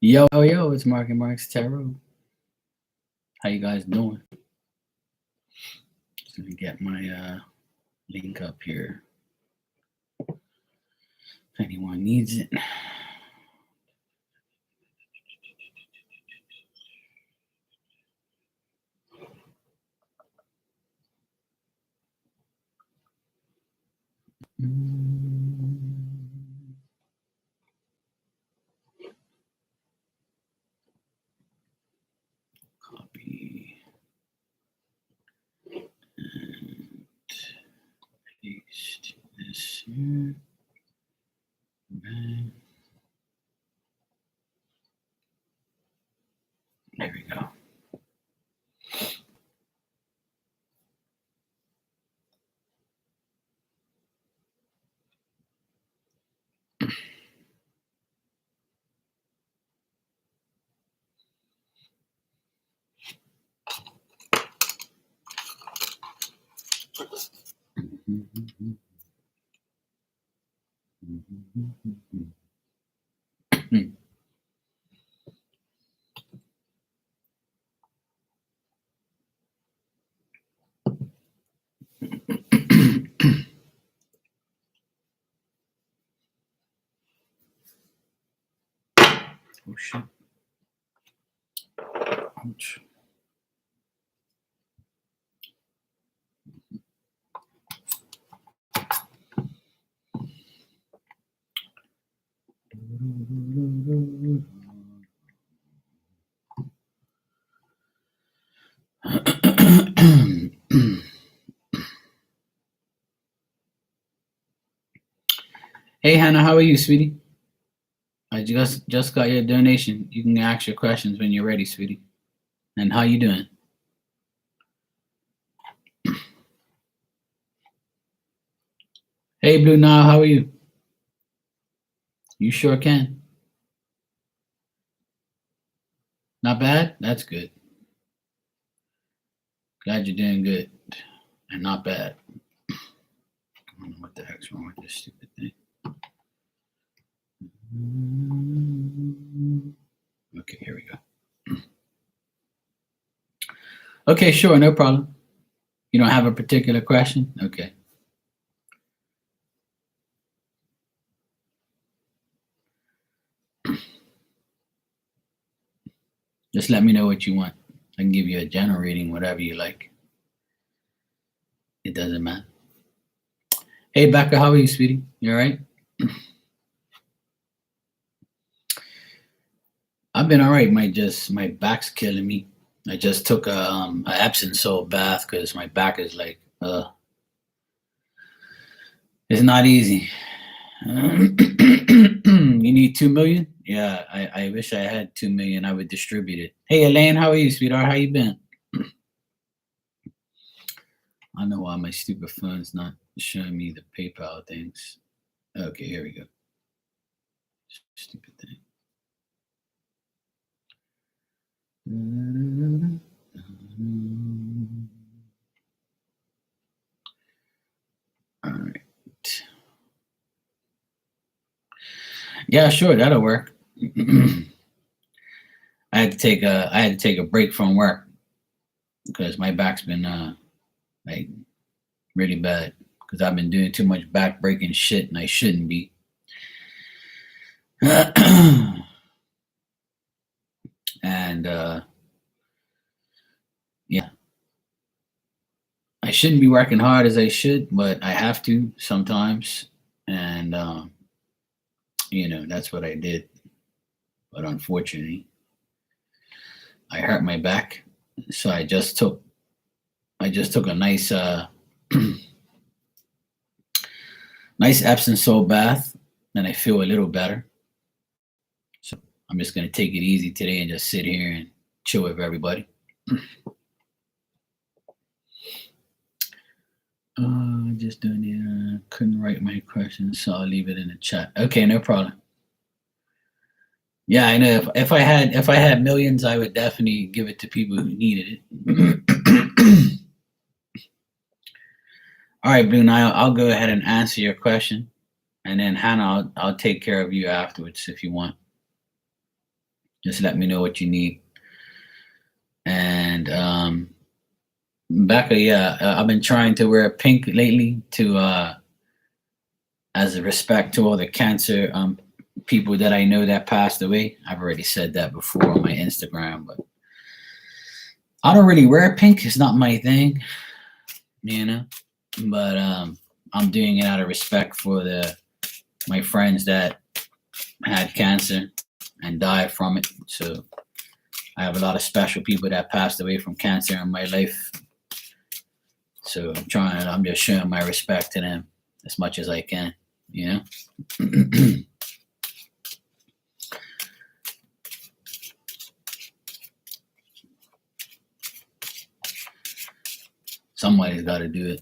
Yo, it's Mark and Mark's Tarot. How you guys doing? Just gonna get my link up here if anyone needs it. Copy and paste this here. Okay. There we go. Oh shit. Ouch. Hey Hannah, how are you, sweetie? I just got your donation. You can ask your questions when you're ready, sweetie. And how you doing? Hey Blue Nile, how are you? You sure can. Not bad? That's good. Glad you're doing good. And not bad. I don't know what the heck's wrong with this stupid thing. Okay, here we go. Okay, sure, no problem. You don't have a particular question? Okay. Just let me know what you want. I can give you a general reading, whatever you like. It doesn't matter. Hey, Becca, how are you, sweetie? You all right? I've been all right. My back's killing me. I just took a Epsom salt bath because my back is like, it's not easy. You need 2 million? Yeah, I wish I had 2 million. I would distribute it. Hey, Elaine, how are you, sweetheart? How you been? I don't know why my stupid phone's not showing me the PayPal things. Okay, here we go. Stupid thing. All right. Yeah, sure, that'll work. I had to take a break from work because my back's been like really bad because I've been doing too much back breaking shit and I shouldn't be. And yeah, I shouldn't be working hard as I should, but I have to sometimes, and that's what I did. But unfortunately, I hurt my back, so I just took a nice nice Epsom salt bath, and I feel a little better. So I'm just gonna take it easy today and just sit here and chill with everybody. Just doing the couldn't write my questions, so I'll leave it in the chat. Okay, no problem. Yeah, I know. If I had millions, I would definitely give it to people who needed it. All right, Blue Nile, I'll go ahead and answer your question, and then Hannah, I'll take care of you afterwards if you want. Just let me know what you need. And Becca, yeah, I've been trying to wear pink lately to as a respect to all the cancer people that I know that passed away. I've already said that before on my Instagram, but I don't really wear pink. It's not my thing, you know. But I'm doing it out of respect for my friends that had cancer and died from it. So I have a lot of special people that passed away from cancer in my life. So I'm just showing my respect to them as much as I can, you know? Somebody's got to do it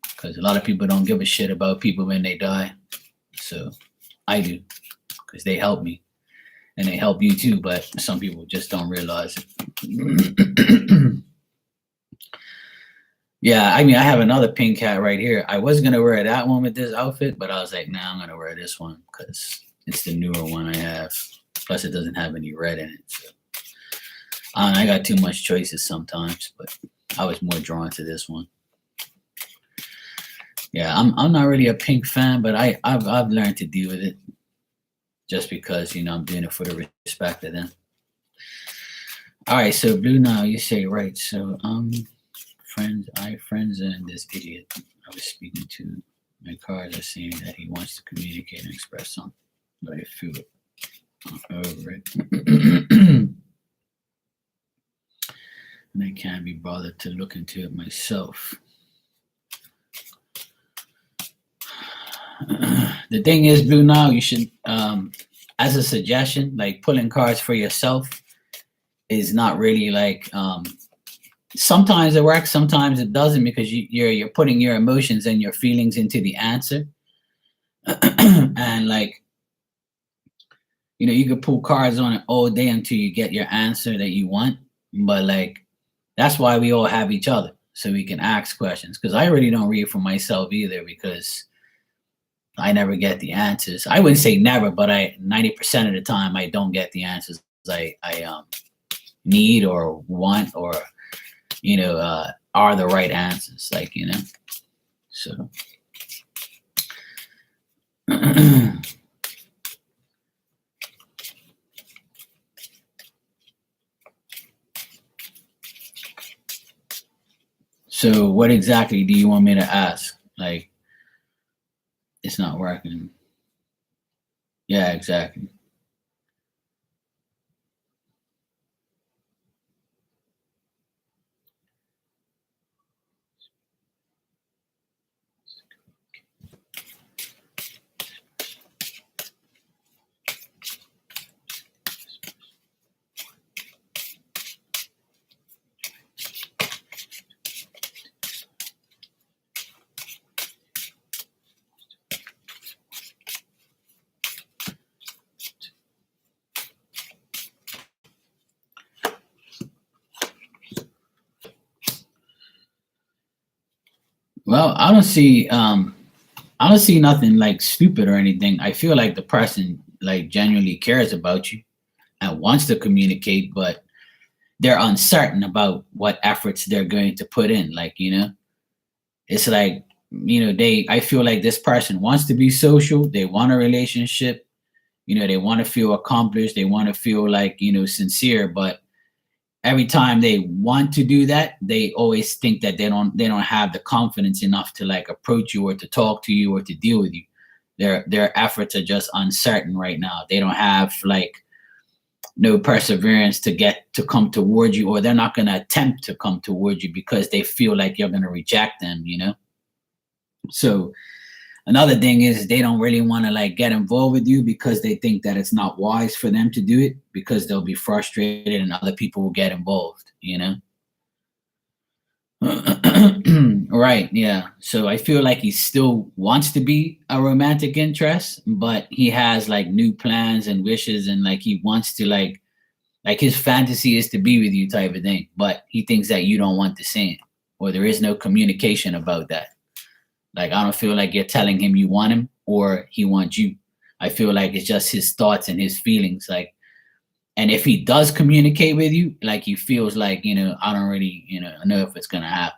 because a lot of people don't give a shit about people when they die. So I do because they help me and they help you too, but some people just don't realize it. Yeah, I mean, I have another pink hat right here. I was gonna wear that one with this outfit, but I was like, nah, I'm gonna wear this one because it's the newer one I have. Plus, it doesn't have any red in it. So I got too much choices sometimes, but I was more drawn to this one. Yeah, I'm not really a pink fan, but I've learned to deal with it just because I'm doing it for the respect of them. All right, so Blue Now, you say right. So friends and this idiot I was speaking to, my cards are saying that he wants to communicate and express something, but I feel it over it. And I can't be bothered to look into it myself. The thing is, Blue Now, you should, as a suggestion, like pulling cards for yourself is not really like sometimes it works, sometimes it doesn't, because you're putting your emotions and your feelings into the answer. And like, you could pull cards on it all day until you get your answer that you want. But like, that's why we all have each other, so we can ask questions. Because I really don't read for myself either, because I never get the answers. I wouldn't say never, but 90% of the time I don't get the answers I need or want, or are the right answers, like, so. So what exactly do you want me to ask? Like, it's not working. Yeah, exactly. Well, I don't see nothing like stupid or anything. I feel like the person like genuinely cares about you and wants to communicate, but they're uncertain about what efforts they're going to put in. Like, it's like, I feel like this person wants to be social, they want a relationship, they want to feel accomplished, they want to feel like, sincere, but every time they want to do that, they always think that they don't have the confidence enough to like approach you or to talk to you or to deal with you. Their efforts are just uncertain right now. They don't have like no perseverance to get to come towards you, or they're not going to attempt to come towards you because they feel like you're going to reject them, So another thing is they don't really want to like get involved with you because they think that it's not wise for them to do it, because they'll be frustrated and other people will get involved, Right, yeah. So I feel like he still wants to be a romantic interest, but he has like new plans and wishes, and like he wants to like his fantasy is to be with you type of thing, but he thinks that you don't want the same, or there is no communication about that. Like, I don't feel like you're telling him you want him or he wants you. I feel like it's just his thoughts and his feelings. Like, And if he does communicate with you, like he feels like, I don't really, know if it's gonna happen.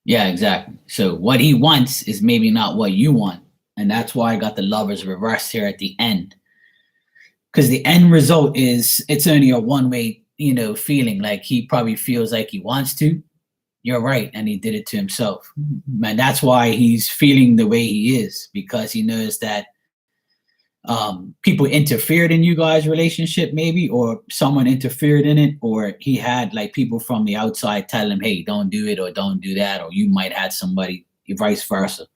Yeah, exactly. So what he wants is maybe not what you want. And that's why I got the lovers reversed here at the end. Because the end result is it's only a one-way, feeling. Like he probably feels like he wants to. You're right, and he did it to himself. And that's why he's feeling the way he is, because he knows that people interfered in you guys' relationship, maybe, or someone interfered in it, or he had like people from the outside tell him, hey, don't do it or don't do that, or you might have somebody, vice versa.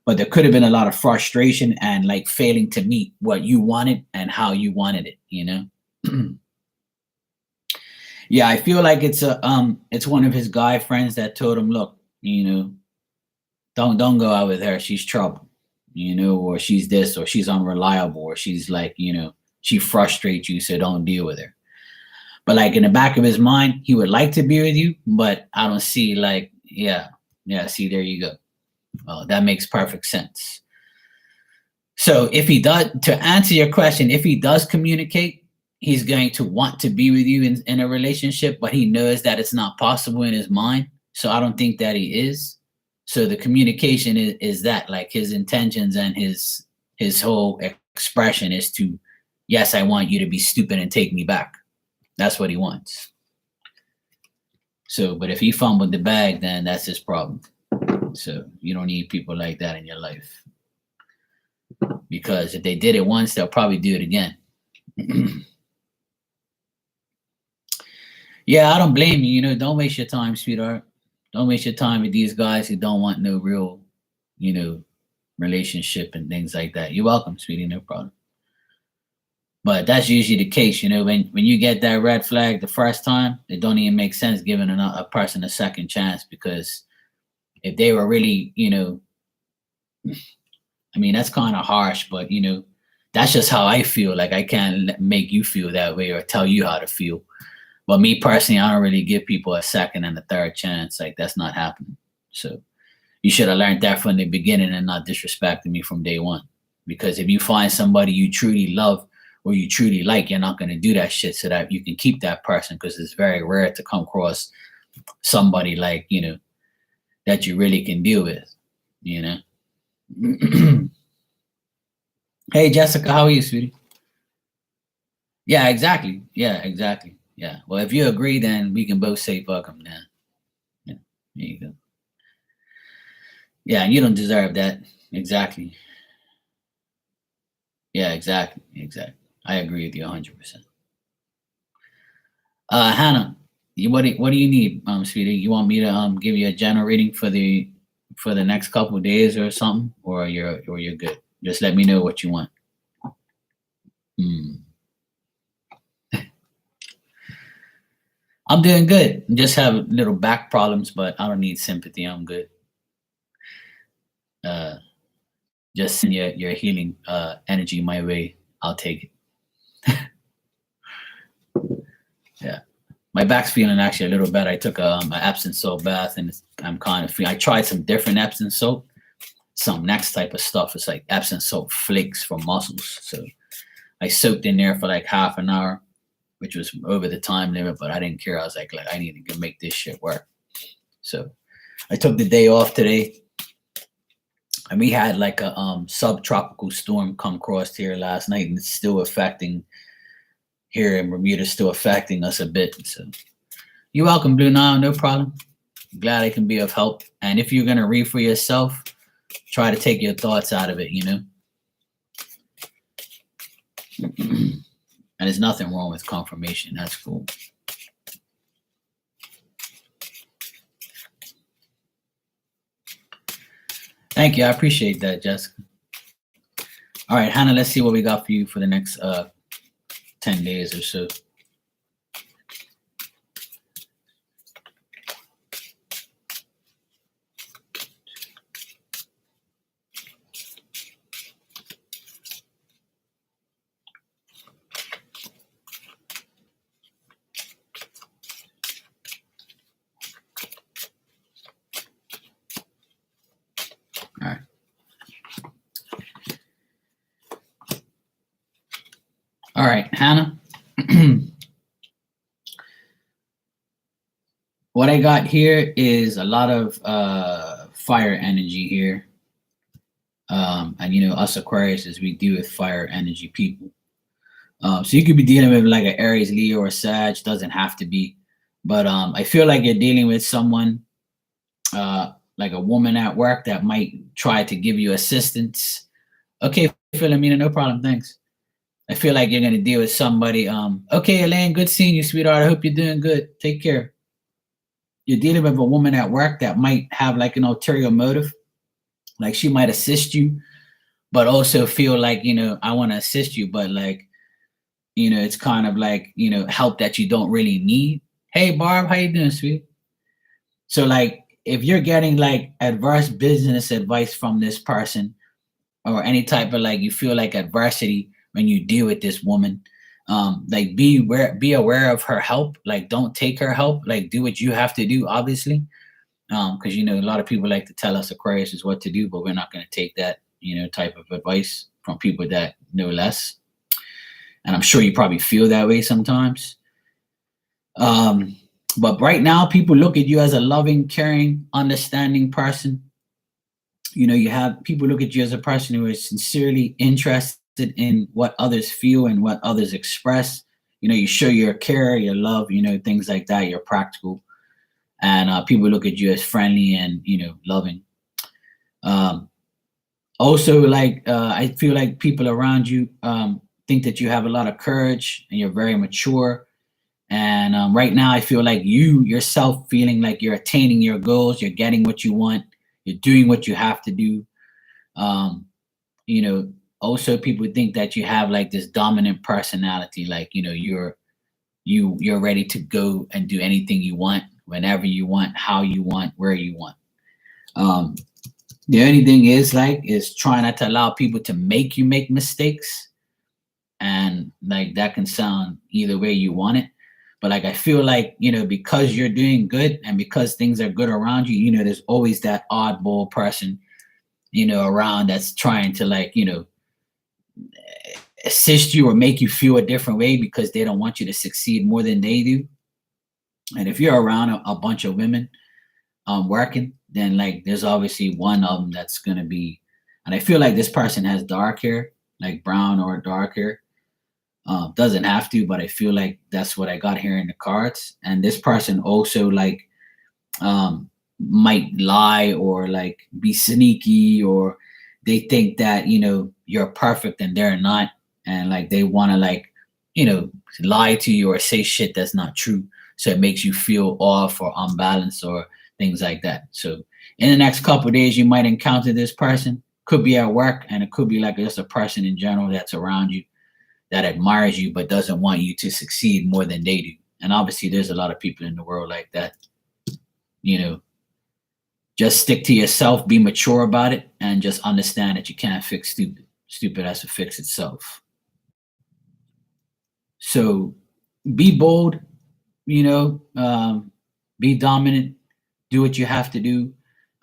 But there could have been a lot of frustration and like failing to meet what you wanted and how you wanted it. Yeah, I feel like it's one of his guy friends that told him, look, don't go out with her, she's trouble, or she's this, or she's unreliable, or she's like, she frustrates you, so don't deal with her. But like in the back of his mind, he would like to be with you, but I don't see like, yeah, see, there you go. Well, that makes perfect sense. So if he does, to answer your question, if he does communicate, he's going to want to be with you in a relationship, but he knows that it's not possible in his mind. So I don't think that he is. So the communication is that, like, his intentions and his whole expression is to, yes, I want you to be stupid and take me back. That's what he wants. So, but if he fumbled the bag, then that's his problem. So you don't need people like that in your life, because if they did it once, they'll probably do it again. Yeah, I don't blame you. Don't waste your time, sweetheart. Don't waste your time with these guys who don't want no real, you know, relationship and things like that. You're welcome, sweetie, no problem. But that's usually the case, when you get that red flag the first time, it don't even make sense giving a person a second chance, because if they were really, I mean, that's kind of harsh, but that's just how I feel. Like I can't make you feel that way or tell you how to feel. But me personally, I don't really give people a second and a third chance. Like that's not happening. So you should have learned that from the beginning and not disrespecting me from day one. Because if you find somebody you truly love or you truly like, you're not going to do that shit so that you can keep that person. Because it's very rare to come across somebody like, that you really can deal with, you know? Hey, Jessica, how are you, sweetie? Yeah, exactly. Yeah, exactly. Yeah. Well, if you agree, then we can both say fuck him then. Yeah, there you go. Yeah, and you don't deserve that. Exactly. Yeah, exactly. Exactly. I agree with you 100%. Hannah, what do you need, sweetie? You want me to give you a general reading for the next couple of days or something, or you're good? Just let me know what you want. Hmm. I'm doing good. Just have little back problems, but I don't need sympathy. I'm good. Uh, just send your healing energy my way. I'll take it. Yeah, my back's feeling actually a little better. I took an Epsom salt bath, and I'm kind of feeling. I tried some different Epsom salt, some next type of stuff. It's like Epsom salt flakes for muscles. So I soaked in there for like half an hour, which was over the time limit, but I didn't care. I was like I need to make this shit work. So I took the day off today, and we had like a subtropical storm come across here last night, and it's still affecting here in Bermuda, still affecting us a bit. So you're welcome, Blue Nile, no problem. Glad I can be of help. And if you're gonna read for yourself, try to take your thoughts out of it, And there's nothing wrong with confirmation. That's cool. Thank you. I appreciate that, Jessica. All right, Hannah, let's see what we got for you for the next 10 days or so. All right. All right, Hannah. What I got here is a lot of fire energy here. And you know, us Aquarius, we deal with fire energy people. So you could be dealing with like an Aries, Leo, or Sag. Doesn't have to be, but I feel like you're dealing with someone, like a woman at work that might try to give you assistance. Okay, Philomena, no problem. Thanks. I feel like you're gonna deal with somebody. Okay, Elaine, good seeing you, sweetheart. I hope you're doing good. Take care. You're dealing with a woman at work that might have like an ulterior motive, like she might assist you, but also feel like, you know, I want to assist you, but like, you know, it's kind of like, you know, help that you don't really need. Hey, Barb, how you doing, sweet? So like, if you're getting like adverse business advice from this person, or any type of like you feel like adversity when you deal with this woman, like be aware of her help. Like don't take her help. Like do what you have to do, obviously, because you know a lot of people like to tell us Aquarius is what to do, but we're not going to take that, you know, type of advice from people that know less. And I'm sure you probably feel that way sometimes. Um, but right now, people look at you as a loving, caring, understanding person. You know, you have people look at you as a person who is sincerely interested in what others feel and what others express. You know, you show your care, your love, you know, things like that. You're practical, and people look at you as friendly and, you know, loving. Um, Also, like I feel like people around you think that you have a lot of courage and you're very mature. And right now, I feel like you yourself feeling like you're attaining your goals, you're getting what you want, you're doing what you have to do. Um, you know, also people think that you have like this dominant personality, like you know, you're ready to go and do anything you want, whenever you want, how you want, where you want. Um, the only thing is try not to allow people to make you make mistakes, and like that can sound either way you want it. But like I feel like, you know, because you're doing good and because things are good around you, you know, there's always that oddball person, you know, around that's trying to like, you know, assist you or make you feel a different way because they don't want you to succeed more than they do. And if you're around a bunch of women working, then like there's obviously one of them that's gonna be, and I feel like this person has dark hair, like brown or dark hair. Doesn't have to, but I feel like that's what I got here in the cards. And this person also like might lie or like be sneaky, or they think that, you know, you're perfect and they're not, and like they want to like, you know, lie to you or say shit that's not true, so it makes you feel off or unbalanced or things like that. So in the next couple of days you might encounter this person. Could be at work, and it could be like just a person in general that's around you that admires you but doesn't want you to succeed more than they do. And obviously there's a lot of people in the world like that. You know, just stick to yourself, be mature about it, and just understand that you can't fix stupid. Stupid has to fix itself. So be bold, you know, be dominant, do what you have to do.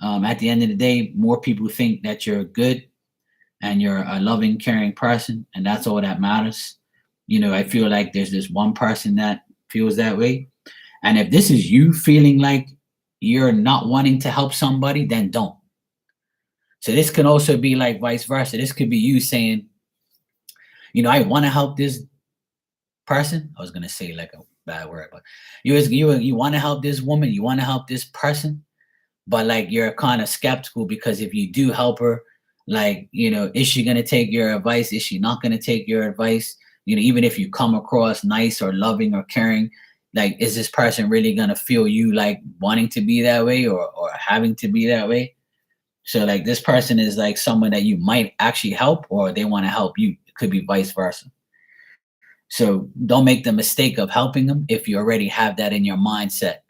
At the end of the day, more people think that you're good and you're a loving, caring person, and that's all that matters. You know, I feel like there's this one person that feels that way. And if this is you feeling like you're not wanting to help somebody, then don't. So this can also be like vice versa. This could be you saying, you know, I want to help this person. I was gonna say like a bad word, but you want to help this woman, you want to help this person, but like you're kind of skeptical because if you do help her, like, you know, is she gonna take your advice? Is she not gonna take your advice? You know, even if you come across nice or loving or caring, like is this person really gonna feel you like wanting to be that way or having to be that way? So like this person is like someone that you might actually help or they want to help you. It could be vice versa. So don't make the mistake of helping them if you already have that in your mindset.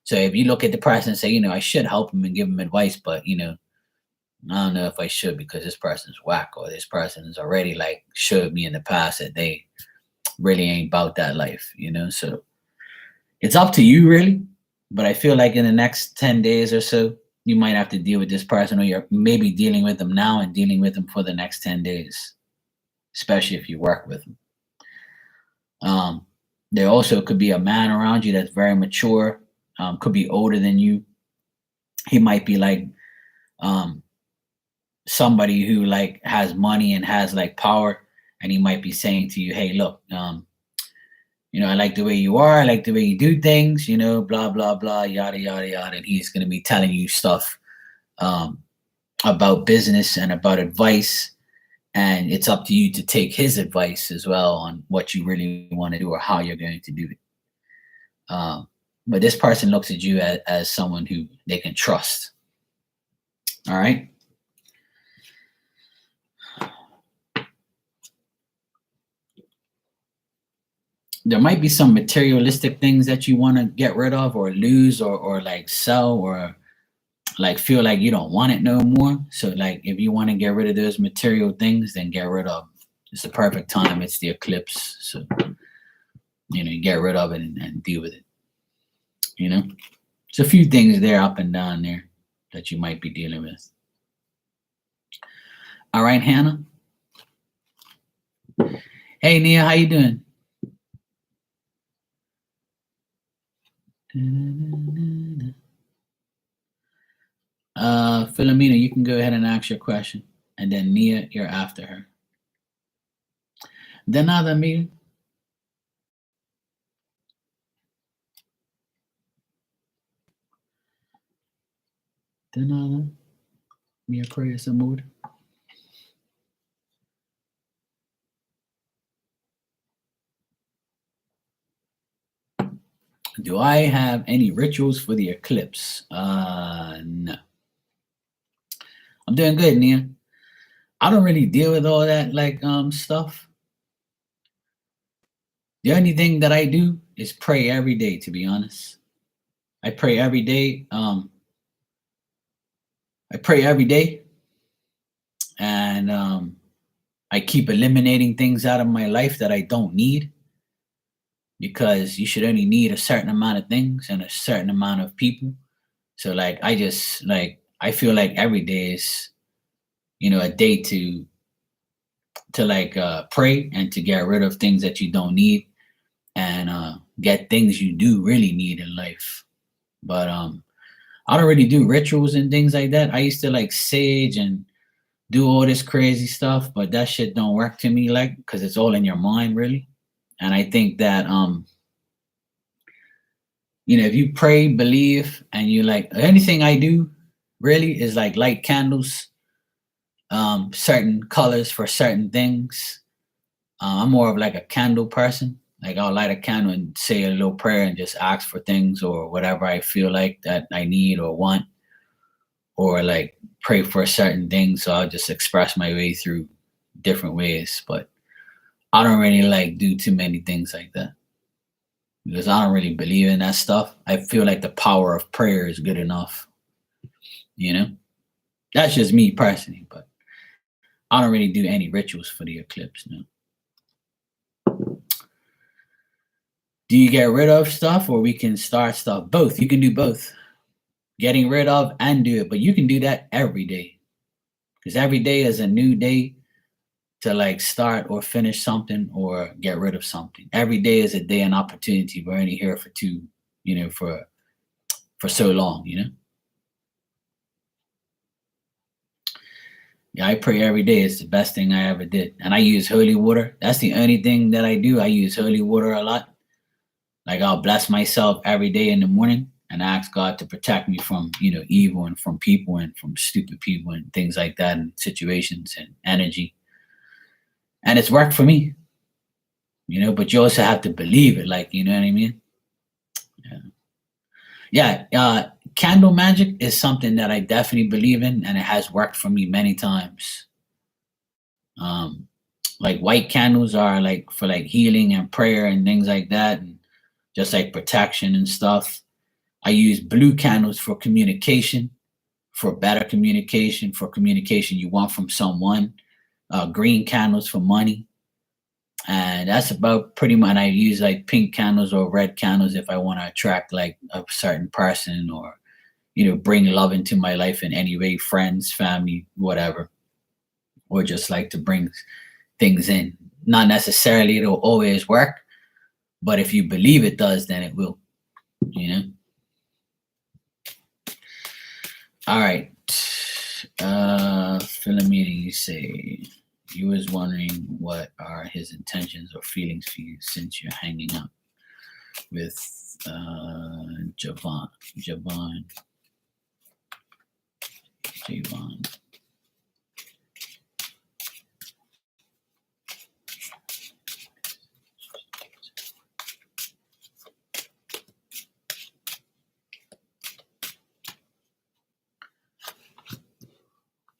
So if you look at the person and say, you know, I should help him and give him advice, but you know, I don't know if I should because this person's whack or this person has already like showed me in the past that they really ain't about that life, you know. So it's up to you really. But I feel like in the next 10 days or so, you might have to deal with this person, or you're maybe dealing with them now and dealing with them for the next 10 days, especially if you work with them. Um, there also could be a man around you that's very mature, could be older than you. He might be like um, somebody who like has money and has like power, and he might be saying to you, "Hey, look, I like the way you are. I like the way you do things. Blah blah blah, yada yada yada." And he's going to be telling you stuff um, about business and about advice, and it's up to you to take his advice as well on what you really want to do or how you're going to do it. But this person looks at you as someone who they can trust. All right. There might be some materialistic things that you want to get rid of or lose or like sell or like feel like you don't want it no more. So like if you want to get rid of those material things, then get rid of them. It's the perfect time. It's the eclipse. So you get rid of it and deal with it. It's a few things there up and down there that you might be dealing with. All right, Hannah. Hey Nia, how you doing? Philomena, you can go ahead and ask your question. And then Nia, you're after her. De nada, amigo. De nada. Mia pray essa mood. Do I have any rituals for the eclipse? No. I'm doing good, Nia. I don't really deal with all that like stuff. The only thing that I do is pray every day, to be honest. I pray every day. I pray every day, and I keep eliminating things out of my life that I don't need, because you should only need a certain amount of things and a certain amount of people. So like I feel like every day is a day to like pray and to get rid of things that you don't need and get things you do really need in life. But I don't really do rituals and things like that. I used to like sage and do all this crazy stuff, but that shit don't work to me, like, because it's all in your mind really. And I think that if you pray, believe, and you like anything I do really is like light candles, certain colors for certain things. I'm more of like a candle person. Like I'll light a candle and say a little prayer and just ask for things or whatever I feel like that I need or want, or like pray for a certain thing. So I'll just express my way through different ways. But I don't really like do too many things like that, because I don't really believe in that stuff. I feel like the power of prayer is good enough. That's just me personally, but I don't really do any rituals for the eclipse. No. Do you get rid of stuff or we can start stuff? Both. You can do both. Getting rid of and do it, but you can do that every day, because every day is a new day to like start or finish something or get rid of something. Every day is a day and opportunity. We're only here for for so long. Yeah, I pray every day. It's the best thing I ever did. And I use holy water. That's the only thing that I do. I use holy water a lot. Like I'll bless myself every day in the morning and ask God to protect me from, evil and from people and from stupid people and things like that and situations and energy. And it's worked for me, but you also have to believe it. Like, you know what I mean? Yeah. Candle magic is something that I definitely believe in, and it has worked for me many times. Like white candles are like for like healing and prayer and things like that, and just like protection and stuff. I use blue candles for communication, for better communication, for communication you want from someone. Green candles for money. And that's about pretty much. I use like pink candles or red candles if I want to attract like a certain person or, bring love into my life in any way, friends, family, whatever. Or just like to bring things in. Not necessarily it'll always work, But if you believe it does, then it will, you know? All right. Philomena, you say you was wondering what are his intentions or feelings for you since you're hanging out with Javon.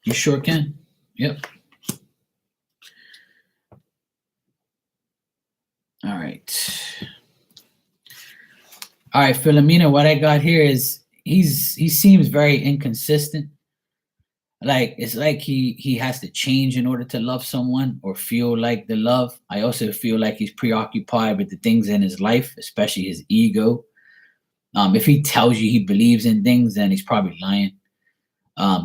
You sure can. Yep. All right. All right, Philomena, what I got here is he seems very inconsistent. Like it's like he has to change in order to love someone or feel like the love. I also feel like he's preoccupied with the things in his life, especially his ego. If he tells you he believes in things, then he's probably lying.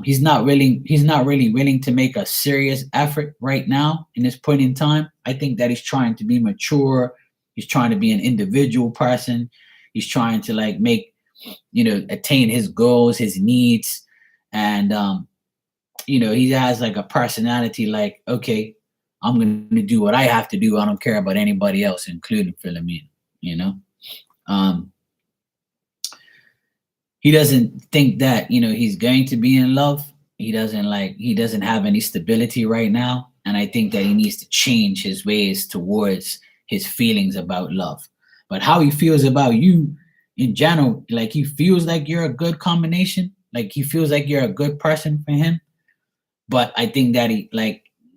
He's not really willing to make a serious effort right now in this point in time. I think that he's trying to be mature. He's trying to be an individual person. He's trying to like make, attain his goals, his needs. And, he has like a personality like, okay, I'm going to do what I have to do. I don't care about anybody else, including Philomena, he doesn't think that he's going to be in love. He doesn't have any stability right now, and I think that he needs to change his ways towards his feelings about love. But how he feels about you in general, like he feels like you're a good combination, like he feels like you're a good person for him. But I think that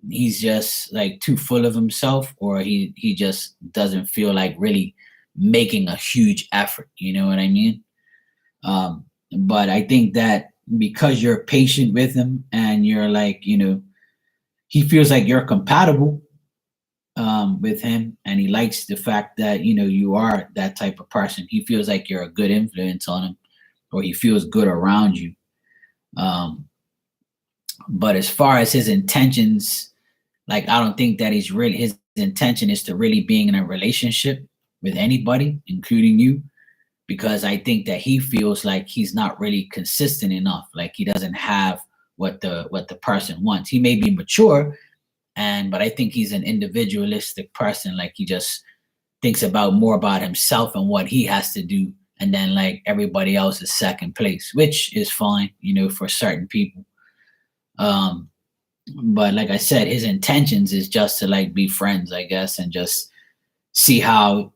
he's just like too full of himself, or he just doesn't feel like really making a huge effort, you know what I mean? But I think that because you're patient with him and you're like, he feels like you're compatible with him, and he likes the fact that you are that type of person. He feels like you're a good influence on him, or he feels good around you. But as far as his intentions, like I don't think that his intention is to really being in a relationship with anybody, including you, because I think that he feels like he's not really consistent enough. Like he doesn't have what the person wants. He may be mature, but I think he's an individualistic person. Like he just thinks about more about himself and what he has to do, and then like everybody else is second place, which is fine, for certain people. But like I said, his intentions is just to like be friends, I guess, and just see how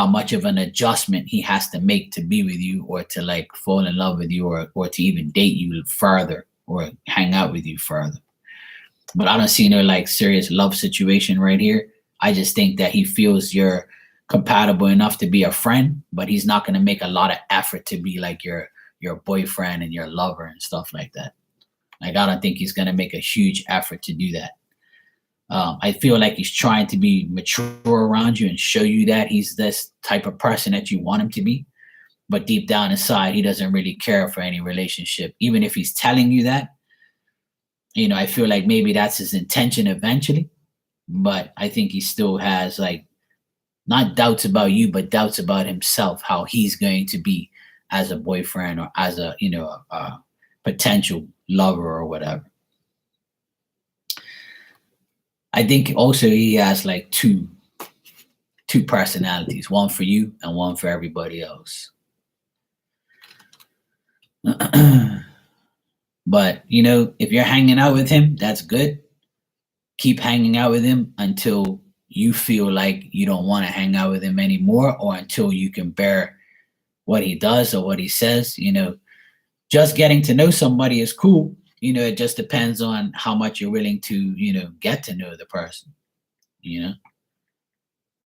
much of an adjustment he has to make to be with you, or to like fall in love with you, or to even date you further or hang out with you further. But I don't see no like serious love situation right here. I just think that he feels you're compatible enough to be a friend, but he's not going to make a lot of effort to be like your boyfriend and your lover and stuff like that. Like I don't think he's going to make a huge effort to do that. I feel like he's trying to be mature around you and show you that he's this type of person that you want him to be. But deep down inside, he doesn't really care for any relationship. Even if he's telling you that, I feel like maybe that's his intention eventually. But I think he still has like not doubts about you, but doubts about himself, how he's going to be as a boyfriend or as a potential lover or whatever. I think also he has like two personalities, one for you and one for everybody else. But if you're hanging out with him, that's good. Keep hanging out with him until you feel like you don't want to hang out with him anymore, or until you can bear what he does or what he says. Just getting to know somebody is cool. It just depends on how much you're willing to, get to know the person,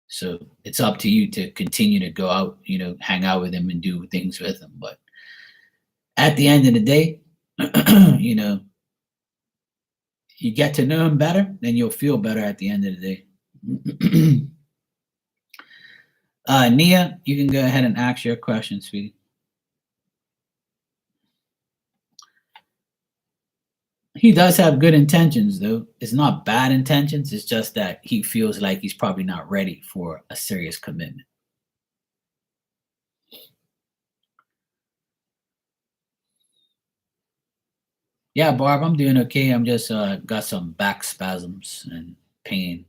So it's up to you to continue to go out, hang out with him and do things with him. But at the end of the day, you get to know him better, then you'll feel better at the end of the day. Nia, you can go ahead and ask your question, sweetie. He does have good intentions, though. It's not bad intentions. It's just that he feels like he's probably not ready for a serious commitment. Yeah, Barb, I'm doing okay. I'm just got some back spasms and pain,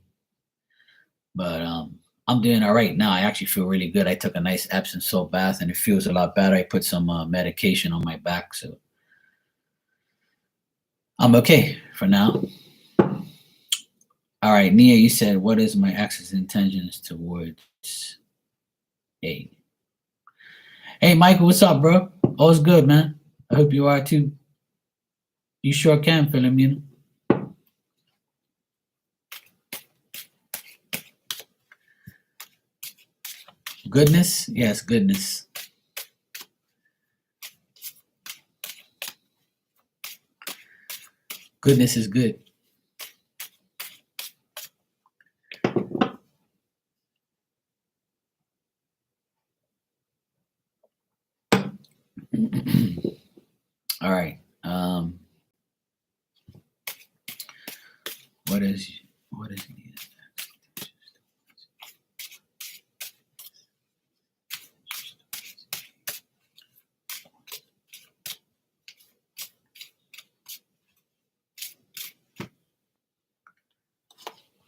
but I'm doing all right now. I actually feel really good. I took a nice Epsom salt bath, and it feels a lot better. I put some medication on my back, so I'm okay for now. All right, Nia, you said, what is my ex's intentions towards A? Hey, Michael, what's up, bro? All's good, man. I hope you are too. You sure can, Philomena. Goodness? Yes, goodness. Goodness is good. All right. What is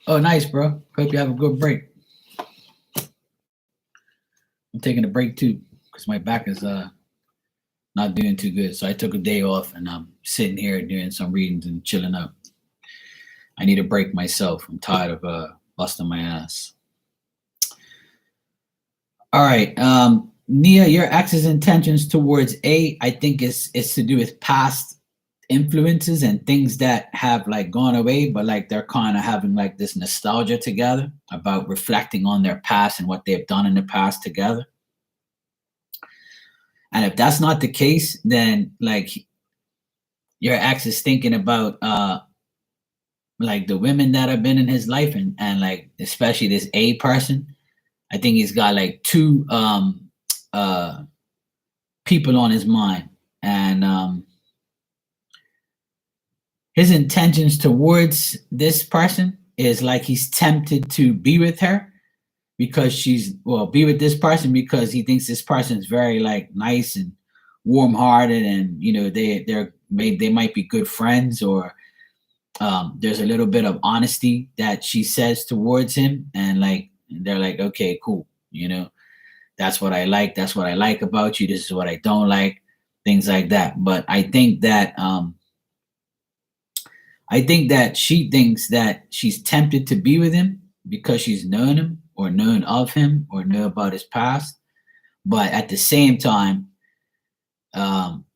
Oh, nice, bro. Hope you have a good break. I'm taking a break too because my back is not doing too good. So I took a day off and I'm sitting here doing some readings and chilling out. I need a break myself. I'm tired of busting my ass. All right. Nia, your ex's intentions towards A, I think it's to do with past influences and things that have like gone away, but like they're kind of having like this nostalgia together about reflecting on their past and what they've done in the past together. And if that's not the case, then like your ex is thinking about like the women that have been in his life and like especially this A person. I think he's got like two uh people on his mind. And his intentions towards this person is like he's tempted to be with her because be with this person because he thinks this person is very like nice and warm-hearted, and you know they might be good friends, or there's a little bit of honesty that she says towards him, and like they're like, okay, cool, you know, that's what I like, that's what I like about you, this is what I don't like, things like that. But I think that she thinks that she's tempted to be with him because she's known him or known of him or know about his past. But at the same time,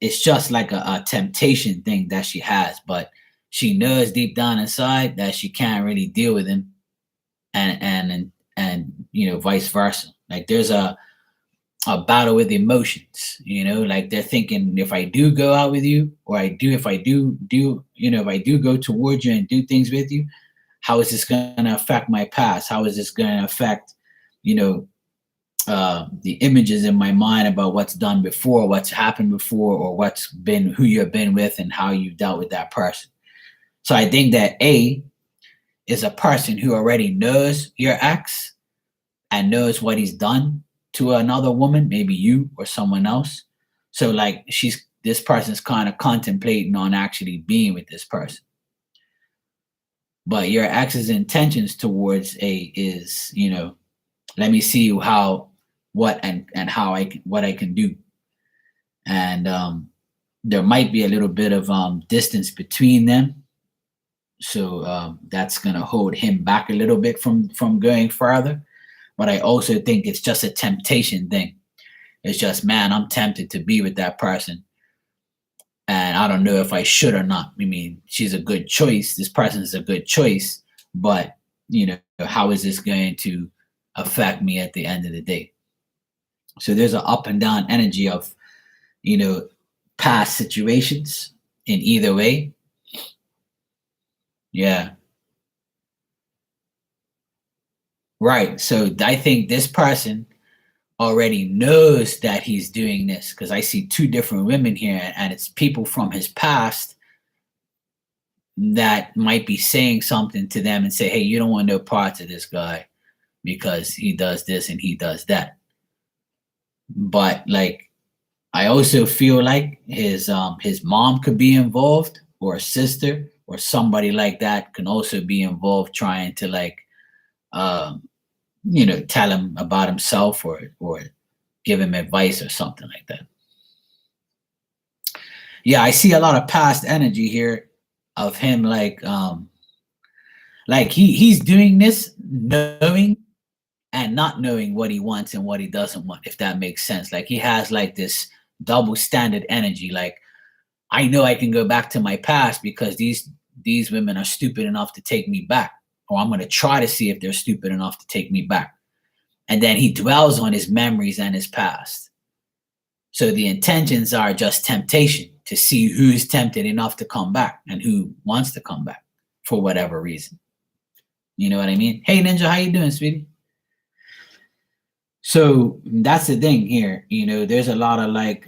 it's just like a temptation thing that she has. But she knows deep down inside that she can't really deal with him, and you know, vice versa. Like there's a battle with emotions, you know, like they're thinking, if I do go out with you, or if I do, you know, if I do go towards you and do things with you, how is this going to affect my past? How is this going to affect, you know, the images in my mind about what's done before, what's happened before, or what's been, who you've been with and how you've dealt with that person. So I think that A is a person who already knows your ex and knows what he's done to another woman, maybe you or someone else. So like this person's kind of contemplating on actually being with this person. But your ex's intentions towards A is, you know, let me see what I can do. And there might be a little bit of distance between them. So that's gonna hold him back a little bit from going further. But I also think it's just a temptation thing. It's just, man, I'm tempted to be with that person. And I don't know if I should or not. I mean, she's a good choice. This person is a good choice. But, you know, how is this going to affect me at the end of the day? So there's an up and down energy of, you know, past situations in either way. Yeah. Right. So I think this person already knows that he's doing this because I see two different women here, and it's people from his past that might be saying something to them and say, hey, you don't want no parts of this guy because he does this and he does that. But like I also feel like his mom could be involved, or a sister or somebody like that can also be involved trying to like tell him about himself or give him advice or something like that. Yeah, I see a lot of past energy here of him like he's doing this knowing and not knowing what he wants and what he doesn't want, if that makes sense. Like he has like this double standard energy. Like I know I can go back to my past because these women are stupid enough to take me back, or I'm gonna try to see if they're stupid enough to take me back. And then he dwells on his memories and his past. So the intentions are just temptation to see who's tempted enough to come back and who wants to come back for whatever reason. You know what I mean? Hey Ninja, how you doing, sweetie? So that's the thing here. There's a lot of like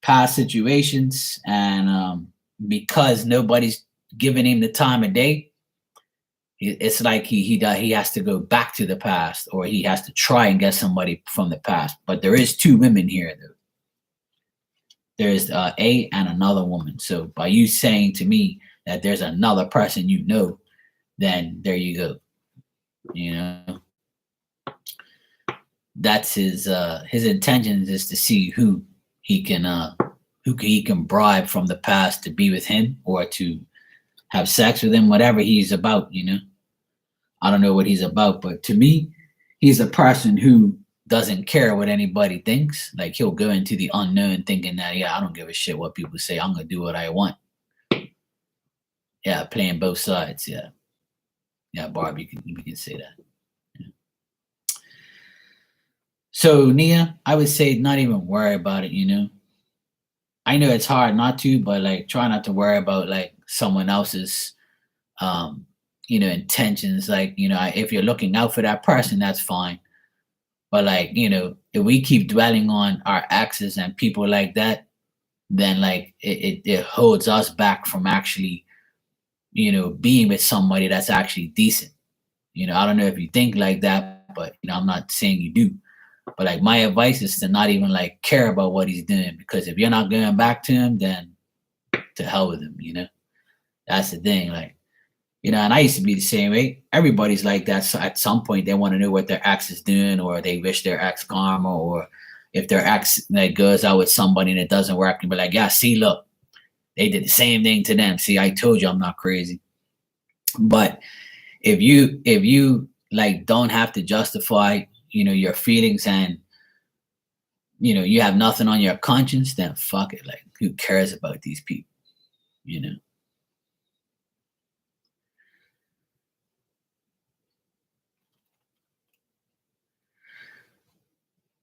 past situations, and because nobody's giving him the time of day, it's like he has to go back to the past, or he has to try and get somebody from the past. But there is two women here, though. There's A and another woman. So by you saying to me that there's another person then there you go. That's his intentions, is to see who he can bribe from the past to be with him or to have sex with him, whatever he's about. I don't know what he's about, but to me, he's a person who doesn't care what anybody thinks. Like he'll go into the unknown thinking that, yeah, I don't give a shit what people say. I'm gonna do what I want. Yeah, playing both sides. Yeah, Barb, you can say that. Yeah. So Nia, I would say not even worry about it. I know it's hard not to, but like try not to worry about like someone else's intentions. Like, if you're looking out for that person, that's fine. But like, if we keep dwelling on our exes and people like that, then like it holds us back from actually, being with somebody that's actually decent. I don't know if you think like that, but I'm not saying you do. But like my advice is to not even like care about what he's doing, because if you're not going back to him, then to hell with him. That's the thing. Like, and I used to be the same way. Everybody's like that. So at some point, they want to know what their ex is doing, or they wish their ex karma, or if their ex like goes out with somebody and it doesn't work, and be like, yeah, see, look, they did the same thing to them. See, I told you I'm not crazy. But if you like don't have to justify, your feelings, and you have nothing on your conscience, then fuck it. Like, who cares about these people?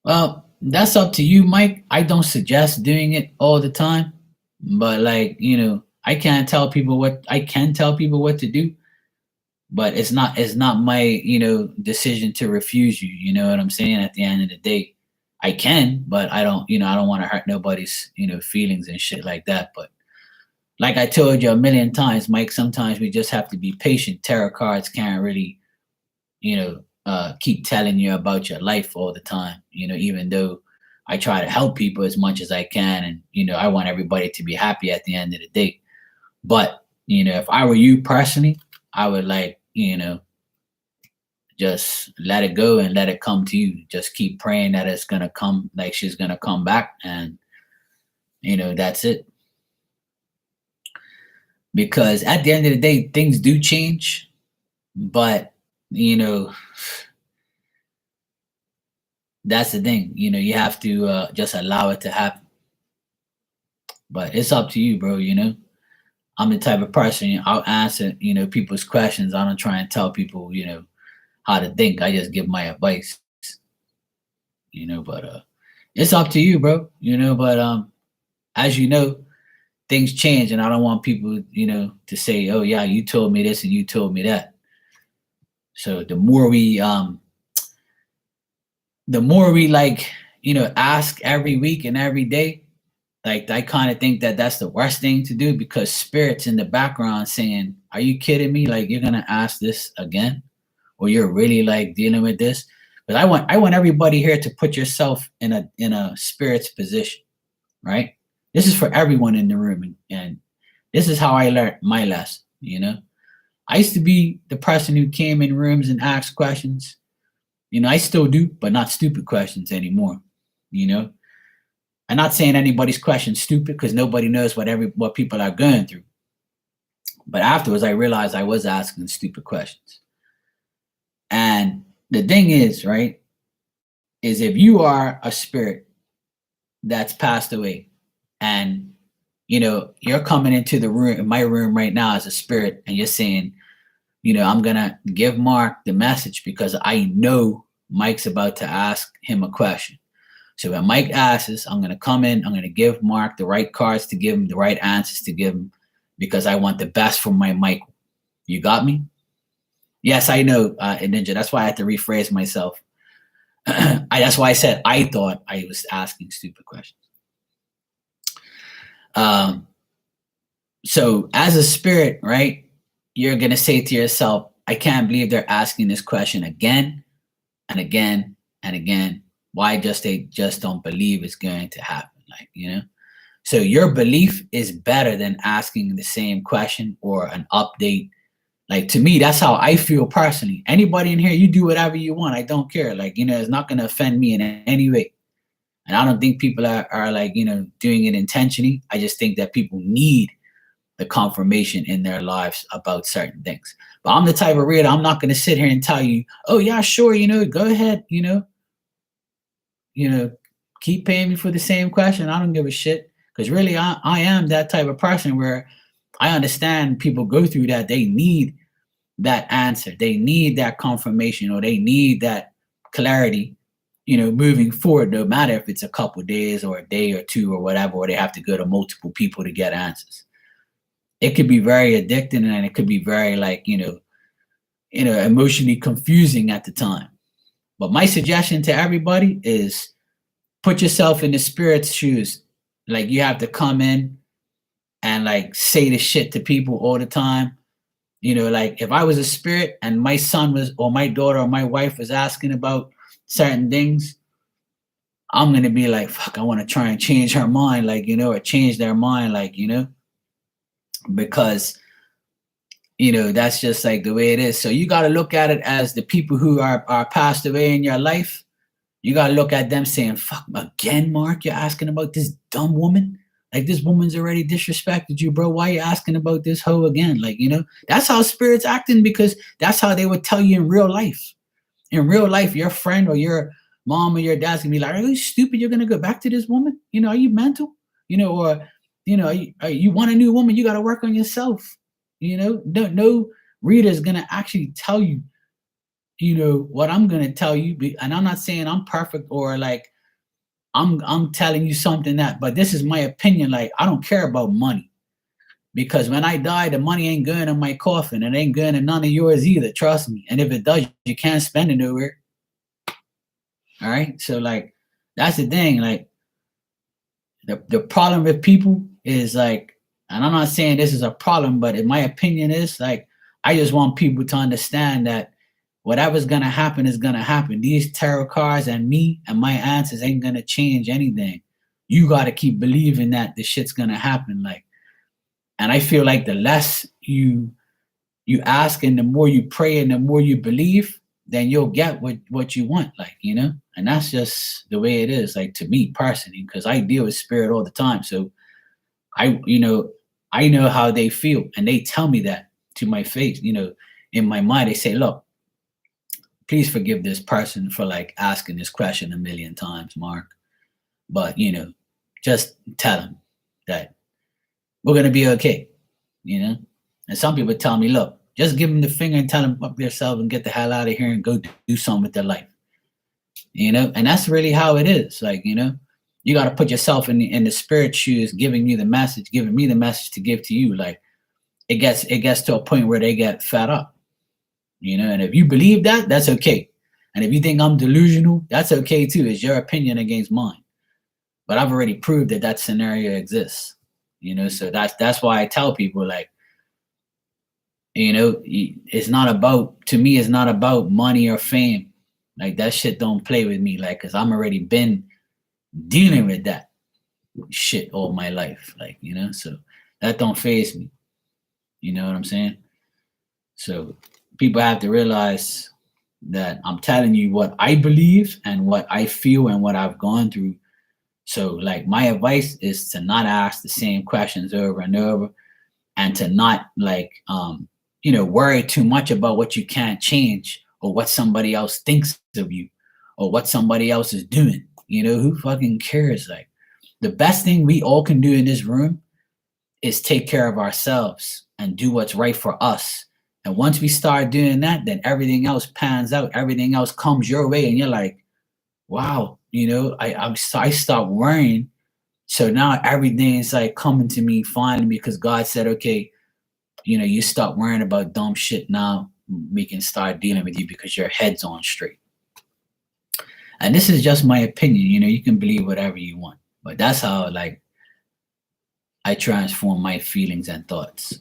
Well, that's up to you, Mike. I don't suggest doing it all the time, but like, I can tell people what to do, but it's not my, decision to refuse you. You know what I'm saying? At the end of the day, I can, but I don't want to hurt nobody's, feelings and shit like that. But like I told you a million times, Mike, sometimes we just have to be patient. Tarot cards can't really, keep telling you about your life all the time, even though I try to help people as much as I can. And, I want everybody to be happy at the end of the day. But, if I were you personally, I would like, just let it go and let it come to you. Just keep praying that it's going to come, like she's going to come back. And, that's it. Because at the end of the day, things do change. But, that's the thing. You have to just allow it to happen. But it's up to you, bro. I'm the type of person, I'll answer, people's questions. I don't try and tell people, how to think. I just give my advice. But it's up to you, bro. But as you know, things change, and I don't want people, to say, oh yeah, you told me this and you told me that. So the more we like, ask every week and every day, like I kind of think that that's the worst thing to do, because spirit's in the background saying, are you kidding me? Like, you're going to ask this again, or you're really like dealing with this? But I want everybody here to put yourself in a spirit's position, right? This is for everyone in the room. And This is how I learned my lesson, you know. I used to be the person who came in rooms and asked questions. You know, I still do, but not stupid questions anymore. You know, I'm not saying anybody's question stupid because nobody knows what people are going through. But afterwards, I realized I was asking stupid questions. And the thing is, right, is if you are a spirit that's passed away, and you know you're coming into the room, in my room right now as a spirit, and you're saying, you know, I'm gonna give Mark the message because I know Mike's about to ask him a question. So when Mike asks, I'm gonna come in, I'm gonna give Mark the right cards to give him, the right answers to give him, because I want the best from my Michael. You got me? Yes, I know, Ninja. That's why I had to rephrase myself. That's why I said I thought I was asking stupid questions. So as a spirit, right, you're gonna say to yourself, I can't believe they're asking this question again and again and again. Why they just don't believe it's going to happen? Like, you know. So your belief is better than asking the same question or an update. Like, to me, that's how I feel personally. Anybody in here, you do whatever you want. I don't care. Like, you know, it's not going to offend me in any way. And I don't think people are like, you know, doing it intentionally. I just think that people need the confirmation in their lives about certain things. But I'm the type of reader, I'm not going to sit here and tell you, oh, yeah, sure, you know, go ahead, you know, keep paying me for the same question. I don't give a shit. Because really, I am that type of person where I understand people go through that. They need that answer. They need that confirmation, or they need that clarity, you know, moving forward, no matter if it's a couple days or a day or two or whatever, or they have to go to multiple people to get answers. It could be very addicting, and it could be very, like, you know, emotionally confusing at the time. But my suggestion to everybody is put yourself in the spirit's shoes. Like, you have to come in and like say the shit to people all the time. You know, like if I was a spirit and my son was, or my daughter or my wife was asking about certain things, I'm gonna be like, fuck, I want to try and change her mind, like, you know, or change their mind, like, you know, because you know that's just like the way it is. So you got to look at it as the people who are passed away in your life. You got to look at them saying, fuck, again, Mark, you're asking about this dumb woman? Like, this woman's already disrespected you, bro. Why are you asking about this hoe again? Like, you know, that's how spirits acting, because that's how they would tell you in real life. In real life, your friend or your mom or your dad's gonna be like, are you stupid? You're gonna go back to this woman? You know, are you mental? You know, or, you know, you want a new woman, you got to work on yourself. You know, no reader is gonna actually tell you, you know, what I'm gonna tell you. And I'm not saying I'm perfect, or like I'm telling you something that, but this is my opinion. Like, I don't care about money, because when I die, the money ain't going in my coffin. It ain't going in none of yours either. Trust me. And if it does, you can't spend it nowhere. All right. So like, that's the thing. Like, the problem with people is like, and I'm not saying this is a problem, but in my opinion is like, I just want people to understand that whatever's gonna happen is gonna happen. These tarot cards and me and my answers ain't gonna change anything. You gotta keep believing that the shit's gonna happen. Like, and I feel like the less you ask and the more you pray and the more you believe, then you'll get what you want. Like, you know, and that's just the way it is. Like, to me personally, because I deal with spirit all the time, so I know how they feel, and they tell me that to my face. You know, in my mind, they say, look, please forgive this person for like asking this question a million times, Mark. But, you know, just tell them that we're going to be okay, you know? And some people tell me, look, just give them the finger and tell them up yourself and get the hell out of here and go do something with their life, you know? And that's really how it is. Like, you know, you got to put yourself in the spirit shoes, giving me the message to give to you. Like, it gets to a point where they get fed up. You know, and if you believe that, that's okay. And if you think I'm delusional, that's okay too. It's your opinion against mine. But I've already proved that that scenario exists. You know, so that's why I tell people, like, you know, it's not about, to me, it's not about money or fame. Like, that shit don't play with me. Like, cause I'm already been dealing with that shit all my life. Like, you know, so That don't faze me. You know what I'm saying? So people have to realize that I'm telling you what I believe and what I feel and what I've gone through. So like my advice is to not ask the same questions over and over, and to not like worry too much about what you can't change, or what somebody else thinks of you, or what somebody else is doing. Who fucking cares? Like, the best thing we all can do in this room is take care of ourselves and do what's right for us. And once we start doing that, then everything else pans out. Everything else comes your way, and you're like, wow, I stopped worrying. So now everything is like coming to me finally, because God said, okay, you stop worrying about dumb shit now. We can start dealing with you because your head's on straight. And this is just my opinion. You can believe whatever you want, but that's how like I transform my feelings and thoughts.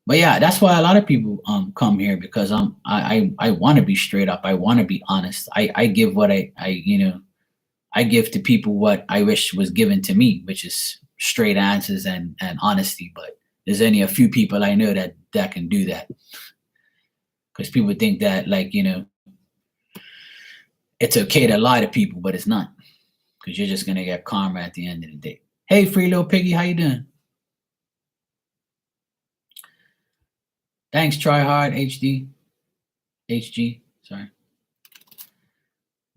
But yeah, that's why a lot of people come here, because I want to be straight up. I want to be honest. I give what I give to people what I wish was given to me, which is straight answers and honesty. But there's only a few people I know that can do that, because people think that like it's okay to lie to people, but it's not, because you're just gonna get karma at the end of the day. Hey, free little piggy, how you doing? Thanks, try hard, HG. Sorry.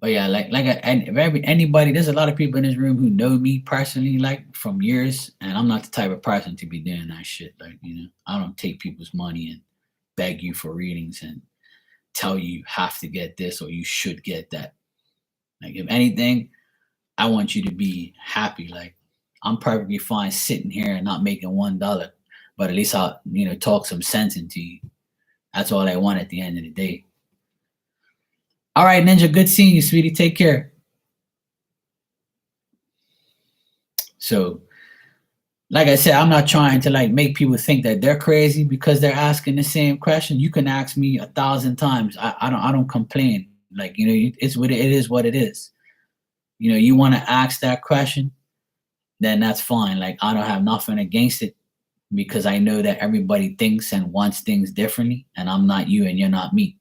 But yeah, anybody, there's a lot of people in this room who know me personally, like from years, and I'm not the type of person to be doing that shit. Like, I don't take people's money and beg you for readings and tell you have to get this or you should get that. Like, if anything, I want you to be happy. Like, I'm perfectly fine sitting here and not making $1, but at least I'll talk some sense into you. That's all I want at the end of the day. All right, Ninja, good seeing you, sweetie. Take care. So, like I said, I'm not trying to like make people think that they're crazy because they're asking the same question. You can ask me 1,000 times. I don't complain. Like, it's what it is. What it is. You want to ask that question, then that's fine. Like, I don't have nothing against it, because I know that everybody thinks and wants things differently, and I'm not you and you're not me.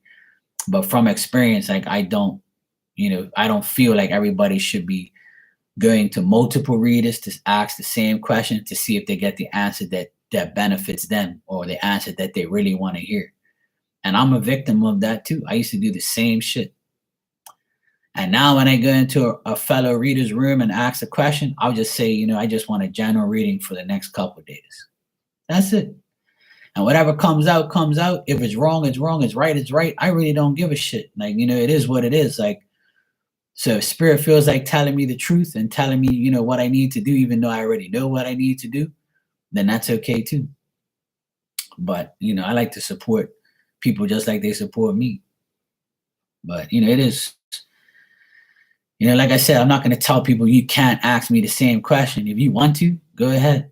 But from experience, like I don't feel like everybody should be going to multiple readers to ask the same question to see if they get the answer that benefits them, or the answer that they really want to hear. And I'm a victim of that too. I used to do the same shit. And now when I go into a fellow reader's room and ask a question, I'll just say, I just want a general reading for the next couple of days. That's it. And whatever comes out, comes out. If it's wrong, it's wrong. It's right, it's right. I really don't give a shit. Like, it is what it is. Like, so if spirit feels like telling me the truth and telling me, what I need to do, even though I already know what I need to do, then that's okay too. But, I like to support people just like they support me. But, it is, like I said, I'm not going to tell people you can't ask me the same question. If you want to, go ahead.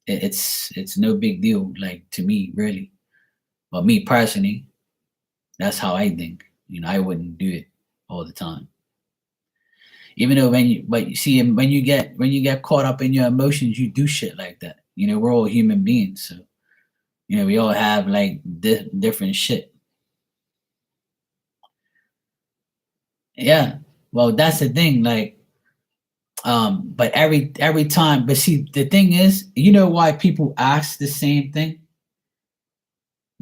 It's no big deal, like, to me, really. But me personally, that's how I think. I wouldn't do it all the time. Even though when you get caught up in your emotions, you do shit like that. We're all human beings, so we all have like different shit. Yeah, well, that's the thing. Like, but every time, but see, the thing is, why people ask the same thing?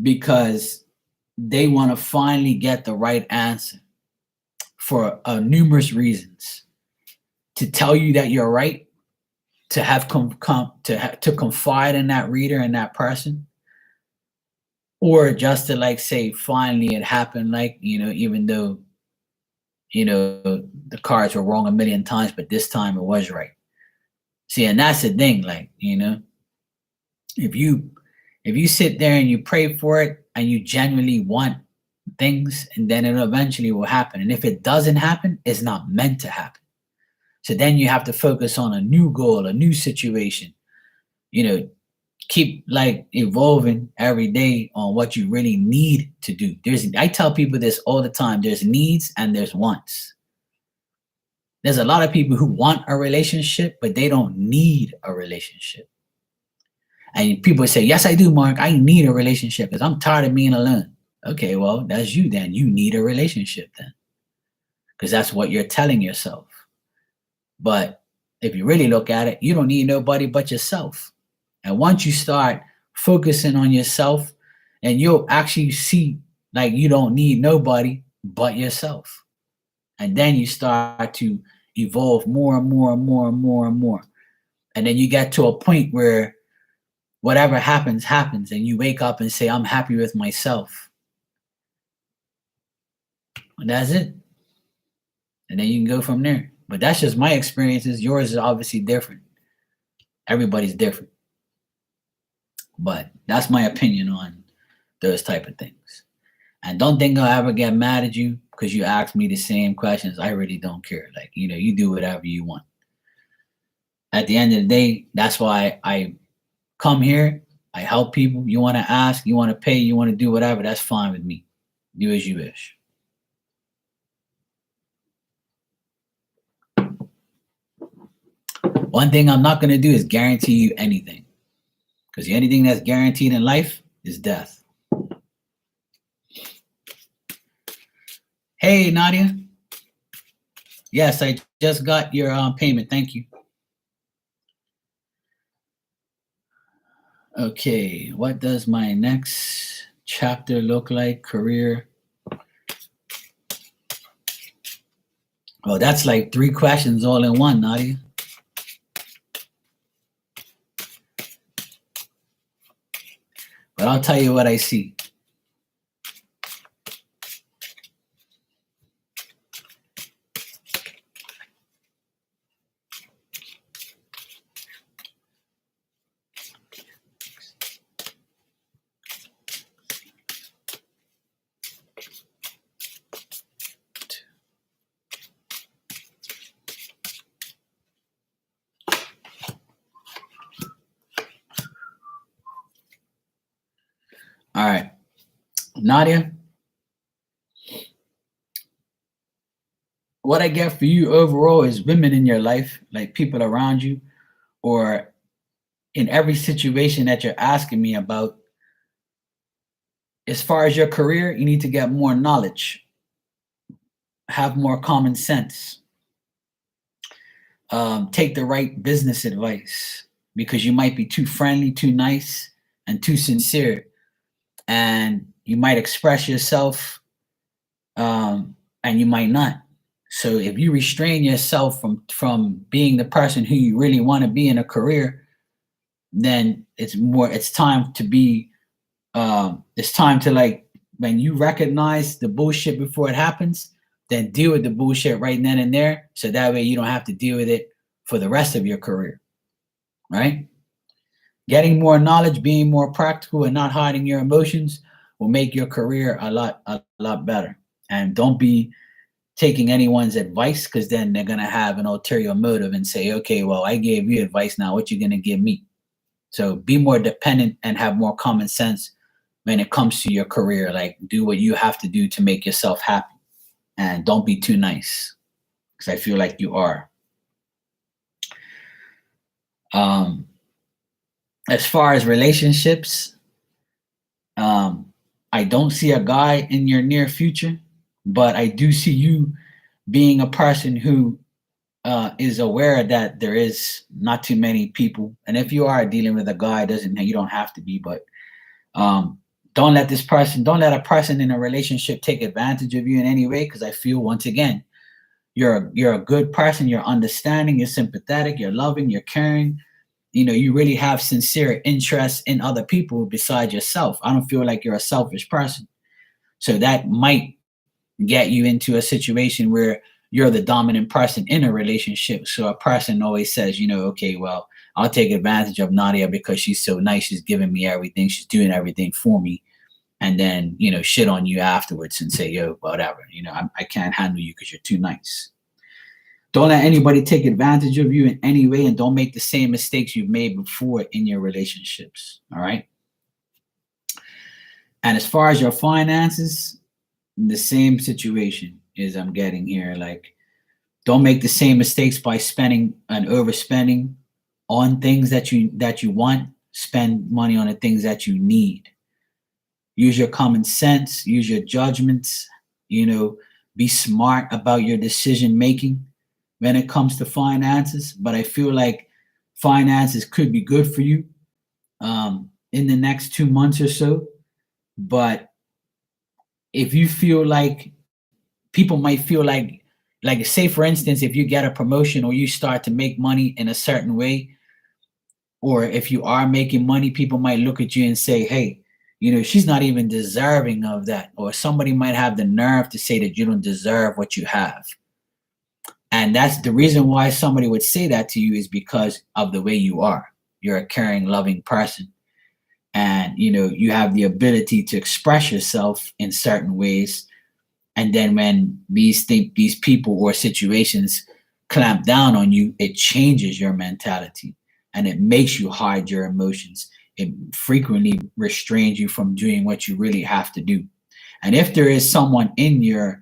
Because they want to finally get the right answer for numerous reasons. To tell you that you're right, to have to confide in that reader and that person, or just to like say, finally it happened. Like, even though the cards were wrong a million times, but this time it was right. See, and that's the thing. Like, if you sit there and you pray for it and you genuinely want things, and then it eventually will happen. And if it doesn't happen, it's not meant to happen. So then you have to focus on a new goal, a new situation. Keep like evolving every day on what you really need to do. I tell people this all the time. There's needs and there's wants. There's a lot of people who want a relationship, but they don't need a relationship. And people say, yes, I do, Mark. I need a relationship because I'm tired of being alone. Okay, well, that's you then. You need a relationship then because that's what you're telling yourself. But if you really look at it, you don't need nobody but yourself. And once you start focusing on yourself, and you'll actually see like you don't need nobody but yourself. And then you start to evolve more and more and more and more and more. And then you get to a point where whatever happens, happens. And you wake up and say, I'm happy with myself. And that's it. And then you can go from there. But that's just my experiences. Yours is obviously different. Everybody's different. But that's my opinion on those type of things. And don't think I'll ever get mad at you because you ask me the same questions. I really don't care. Like, you do whatever you want. At the end of the day, that's why I come here. I help people. You want to ask, you want to pay, you want to do whatever. That's fine with me. Do as you wish. One thing I'm not going to do is guarantee you anything. Because anything that's guaranteed in life is death. Hey, Nadia. Yes, I just got your payment. Thank you. Okay, what does my next chapter look like? Career. Oh, that's like 3 questions all in one, Nadia. But I'll tell you what I see. All right, Nadia, what I get for you overall is women in your life, like people around you, or in every situation that you're asking me about. As far as your career, you need to get more knowledge, have more common sense, take the right business advice because you might be too friendly, too nice, and too sincere. And you might express yourself and you might not. So if you restrain yourself from being the person who you really want to be in a career, then it's time to be it's time to, like, when you recognize the bullshit before it happens, then deal with the bullshit right then and there, so that way you don't have to deal with it for the rest of your career, right? Getting more knowledge, being more practical, and not hiding your emotions will make your career a lot better. And don't be taking anyone's advice, because then they're gonna have an ulterior motive and say, okay, well, I gave you advice, now what you gonna give me? So be more dependent and have more common sense when it comes to your career. Like, do what you have to do to make yourself happy, and don't be too nice, because I feel like you are. As far as relationships, I don't see a guy in your near future, but I do see you being a person who is aware that there is not too many people. And if you are dealing with a guy, you don't have to be, but don't let a person in a relationship take advantage of you in any way. Because I feel, once again, you're a good person, you're understanding, you're sympathetic, you're loving, you're caring. You really have sincere interest in other people besides yourself. I don't feel like you're a selfish person. So that might get you into a situation where you're the dominant person in a relationship. So a person always says, okay, well, I'll take advantage of Nadia because she's so nice. She's giving me everything. She's doing everything for me. And then, shit on you afterwards and say, yo, whatever, I can't handle you because you're too nice. Don't let anybody take advantage of you in any way, and don't make the same mistakes you've made before in your relationships. All right. And as far as your finances, the same situation is I'm getting here. Like, Don't make the same mistakes by spending and overspending on things that you want. Spend money on the things that you need. Use your common sense, use your judgments, be smart about your decision making when it comes to finances. But I feel like finances could be good for you in the next 2 months or so. But if you feel like people might feel like say for instance, if you get a promotion or you start to make money in a certain way, or if you are making money, people might look at you and say, hey, she's not even deserving of that. Or somebody might have the nerve to say that you don't deserve what you have. And that's the reason why somebody would say that to you, is because of the way you are. You're a caring, loving person. And, you have the ability to express yourself in certain ways. And then when these people or situations clamp down on you, it changes your mentality and it makes you hide your emotions. It frequently restrains you from doing what you really have to do. And if there is someone in your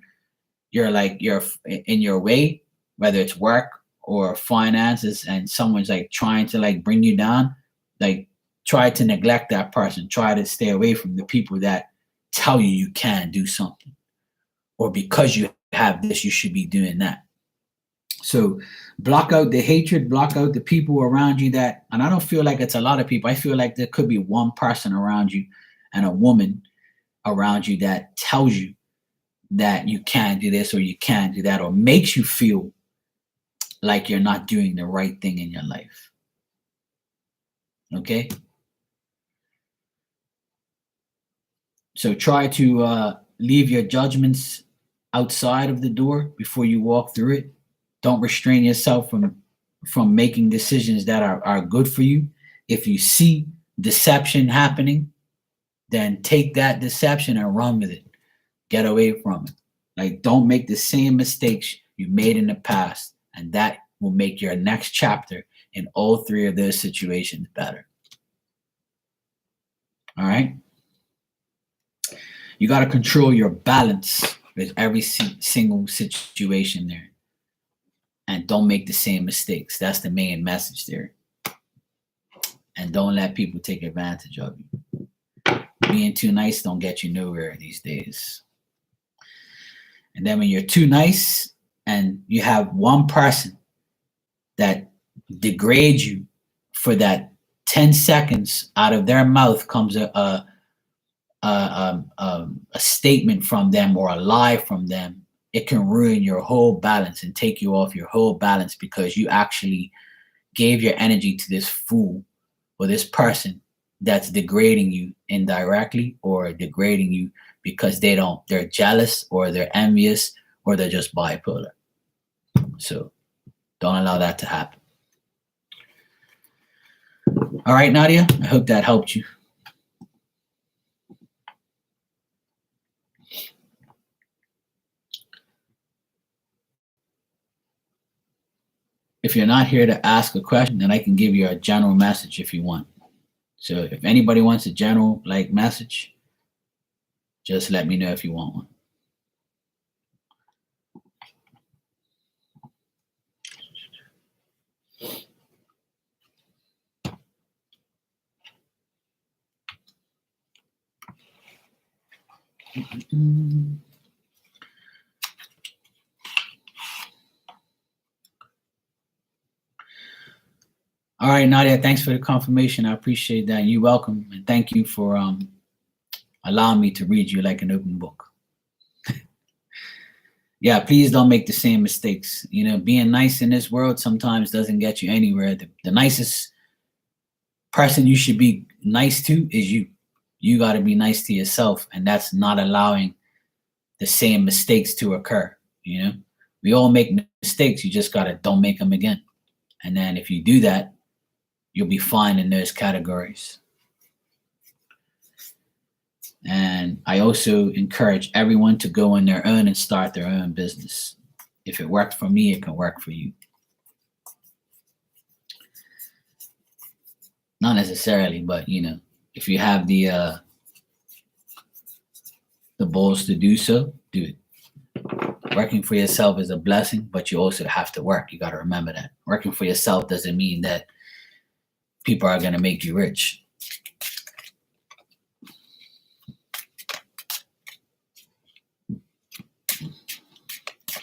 in your way, whether it's work or finances, and someone's like trying to like bring you down, like try to neglect that person. Try to stay away from the people that tell you can't do something, or because you have this, you should be doing that. So block out the hatred, block out the people around you that, and I don't feel like it's a lot of people. I feel like there could be one person around you and a woman around you that tells you that you can't do this or you can't do that, or makes you feel like you're not doing the right thing in your life. Okay? So try to leave your judgments outside of the door before you walk through it. Don't restrain yourself from making decisions that are good for you. If you see deception happening, then take that deception and run with it. Get away from it. Like, don't make the same mistakes you made in the past, and that will make your next chapter in all three of those situations better. All right? You got to control your balance with every single situation there. And don't make the same mistakes. That's the main message there. And don't let people take advantage of you. Being too nice don't get you nowhere these days. And then when you're too nice and you have one person that degrades you, for that 10 seconds out of their mouth comes a statement from them or a lie from them, it can ruin your whole balance and take you off your whole balance, because you actually gave your energy to this fool or this person that's degrading you indirectly, or degrading you because they're jealous or they're envious or they're just bipolar. So don't allow that to happen. All right, Nadia, I hope that helped you. If you're not here to ask a question, then I can give you a general message if you want. So if anybody wants a general message, just let me know if you want one. All right, Nadia, thanks for the confirmation. I appreciate that. You're welcome. And thank you for allowing me to read you like an open book. Yeah, please don't make the same mistakes. Being nice in this world sometimes doesn't get you anywhere. The nicest person you should be nice to is you. You got to be nice to yourself, and that's not allowing the same mistakes to occur. We all make mistakes. You just don't make them again. And then if you do that, you'll be fine in those categories. And I also encourage everyone to go on their own and start their own business. If it worked for me, it can work for you. Not necessarily, but if you have the balls to do so, do it. Working for yourself is a blessing, but you also have to work. You got to remember that. Working for yourself doesn't mean that people are going to make you rich.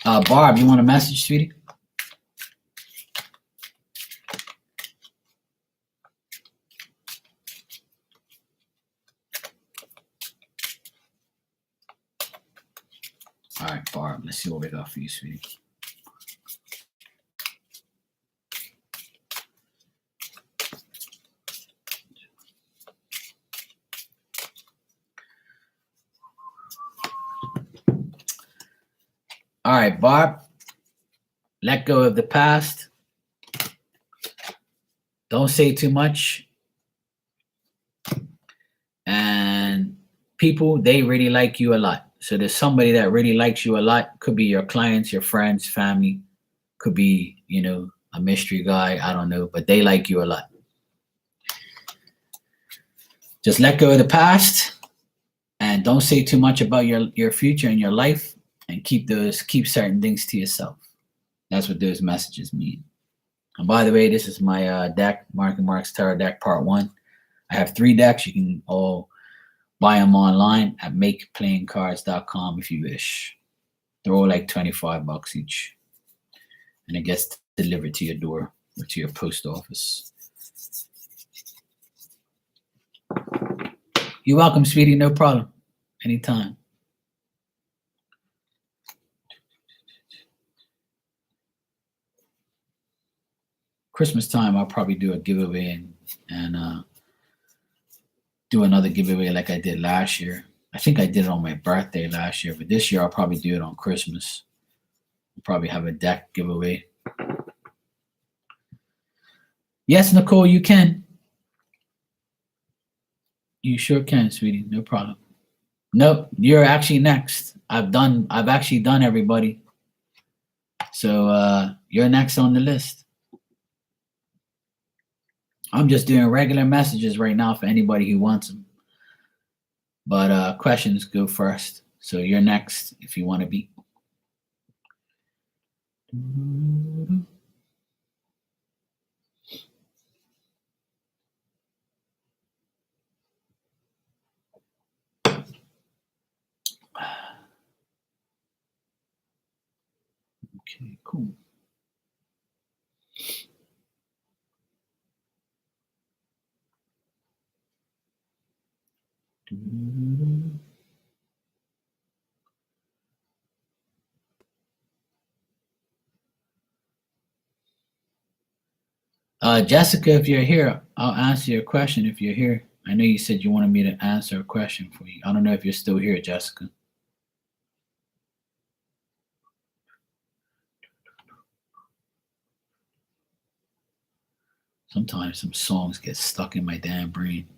Barb, you want a message, sweetie? All right, Barb, let's see what we got for you, sweetie. All right, Barb, let go of the past. Don't say too much. And people, they really like you a lot. So there's somebody that really likes you a lot. Could be your clients, your friends, family. Could be, a mystery guy. I don't know, but they like you a lot. Just let go of the past and don't say too much about your future and your life, and keep certain things to yourself. That's what those messages mean. And by the way, this is my deck, Mark and Mark's Tarot deck part 1. I have 3 decks. You can all buy them online at makeplayingcards.com if you wish. They're all like $25 each. And it gets delivered to your door or to your post office. You're welcome, sweetie. No problem. Anytime. Christmas time, I'll probably do a giveaway and do another giveaway like I did last year. I think I did it on my birthday last year, but this year I'll probably do it on Christmas. I'll probably have a deck giveaway. Yes, Nicole, you can. You sure can, sweetie. No problem. Nope, you're actually next. I've actually done everybody. So you're next on the list. I'm just doing regular messages right now for anybody who wants them. But questions go first. So you're next if you want to be. Okay, cool. Jessica, if you're here, I'll answer your question if you're here. I know you said you wanted me to answer a question for you. I don't know if you're still here, Jessica. Sometimes some songs get stuck in my damn brain.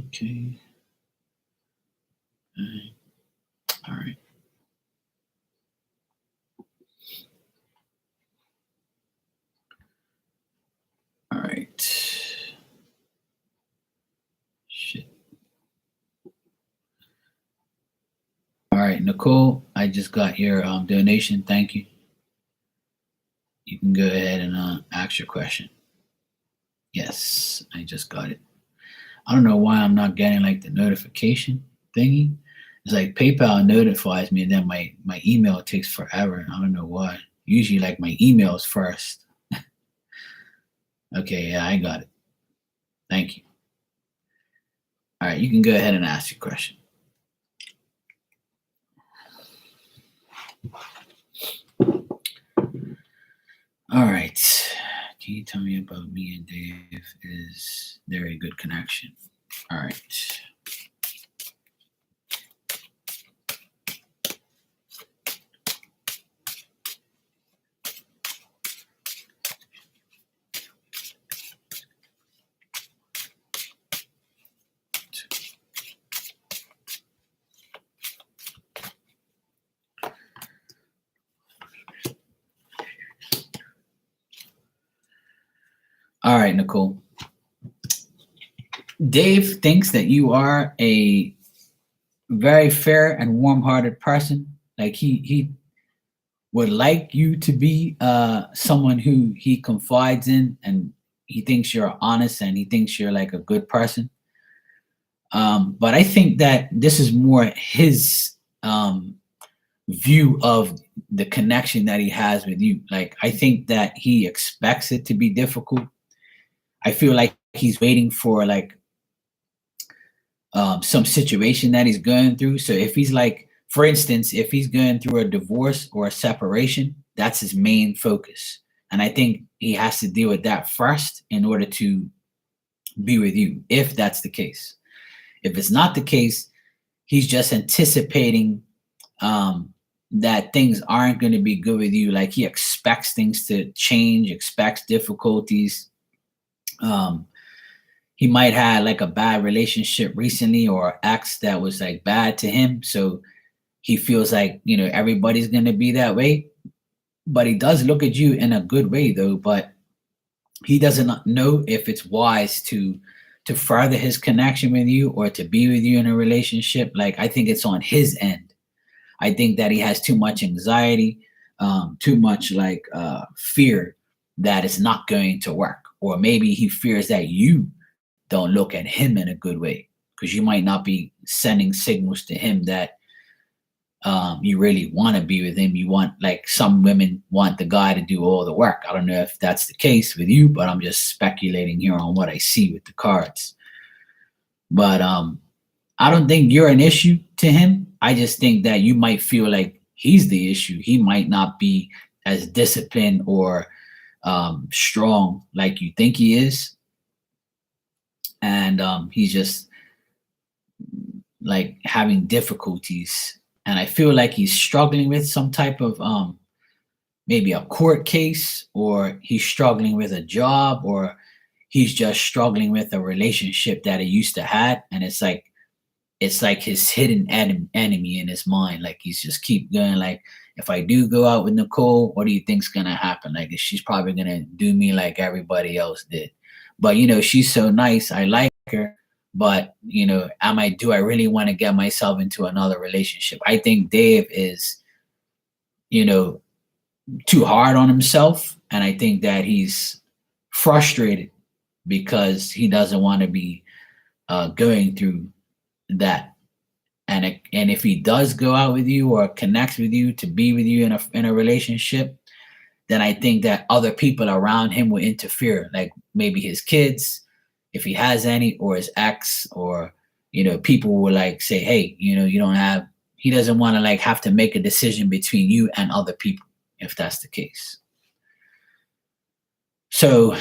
Okay. All right. All right. Shit. All right, Nicole, I just got your donation. Thank you. You can go ahead and ask your question. Yes, I just got it. I don't know why I'm not getting like the notification thingy. It's like PayPal notifies me and then my email takes forever. I don't know why. Usually like my emails first. Okay, yeah, I got it. Thank you. All right, you can go ahead and ask your question. All right. Can you tell me about me and Dave? Is there a good connection? All right. All right, Nicole. Dave thinks that you are a very fair and warm-hearted person. Like he would like you to be someone who he confides in, and he thinks you're honest, and he thinks you're like a good person. But I think that this is more his view of the connection that he has with you. Like I think that he expects it to be difficult. I feel like he's waiting for like some situation that he's going through. So if he's like, for instance, if he's going through a divorce or a separation, that's his main focus. And I think he has to deal with that first in order to be with you, if that's the case. If it's not the case, he's just anticipating that things aren't going to be good with you. Like he expects things to change, expects difficulties. Um, he might have like a bad relationship recently or ex that was like bad to him. So he feels like, everybody's going to be that way. But he does look at you in a good way though. But he doesn't know if it's wise to further his connection with you or to be with you in a relationship. Like I think it's on his end. I think that he has too much anxiety, too much like fear that it's not going to work. Or maybe he fears that you don't look at him in a good way because you might not be sending signals to him that you really want to be with him. You want, like some women want the guy to do all the work. I don't know if that's the case with you, but I'm just speculating here on what I see with the cards. But I don't think you're an issue to him. I just think that you might feel like he's the issue. He might not be as disciplined or strong like you think he is. And he's just like having difficulties. And I feel like he's struggling with some type of maybe a court case, or he's struggling with a job, or he's just struggling with a relationship that he used to have. And it's like his hidden enemy in his mind. Like he's just keep going like, if I do go out with Nicole, what do you think's gonna happen? Like she's probably gonna do me like everybody else did. But she's so nice. I like her. But do I really want to get myself into another relationship? I think Dave is, too hard on himself. And I think that he's frustrated because he doesn't want to be going through that. And if he does go out with you or connects with you to be with you in a relationship, then I think that other people around him will interfere, like maybe his kids, if he has any, or his ex, or people will like say, hey, you don't have. He doesn't want to like have to make a decision between you and other people, if that's the case. So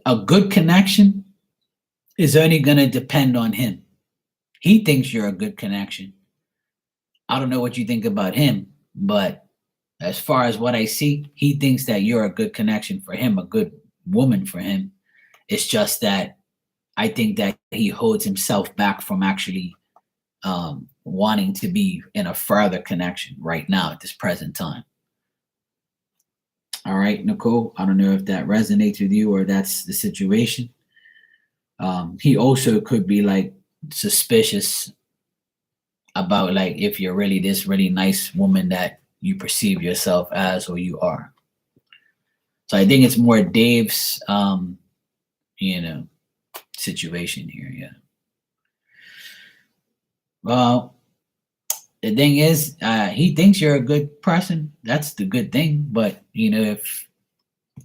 a good connection is only going to depend on him. He thinks you're a good connection. I don't know what you think about him, but as far as what I see, he thinks that you're a good connection for him, a good woman for him. It's just that I think that he holds himself back from actually wanting to be in a further connection right now at this present time. All right, Nicole, I don't know if that resonates with you or that's the situation. He also could be like suspicious about like if you're really this really nice woman that you perceive yourself as or you are. So I think it's more Dave's situation here. Yeah. Well, the thing is, he thinks you're a good person. That's the good thing. But if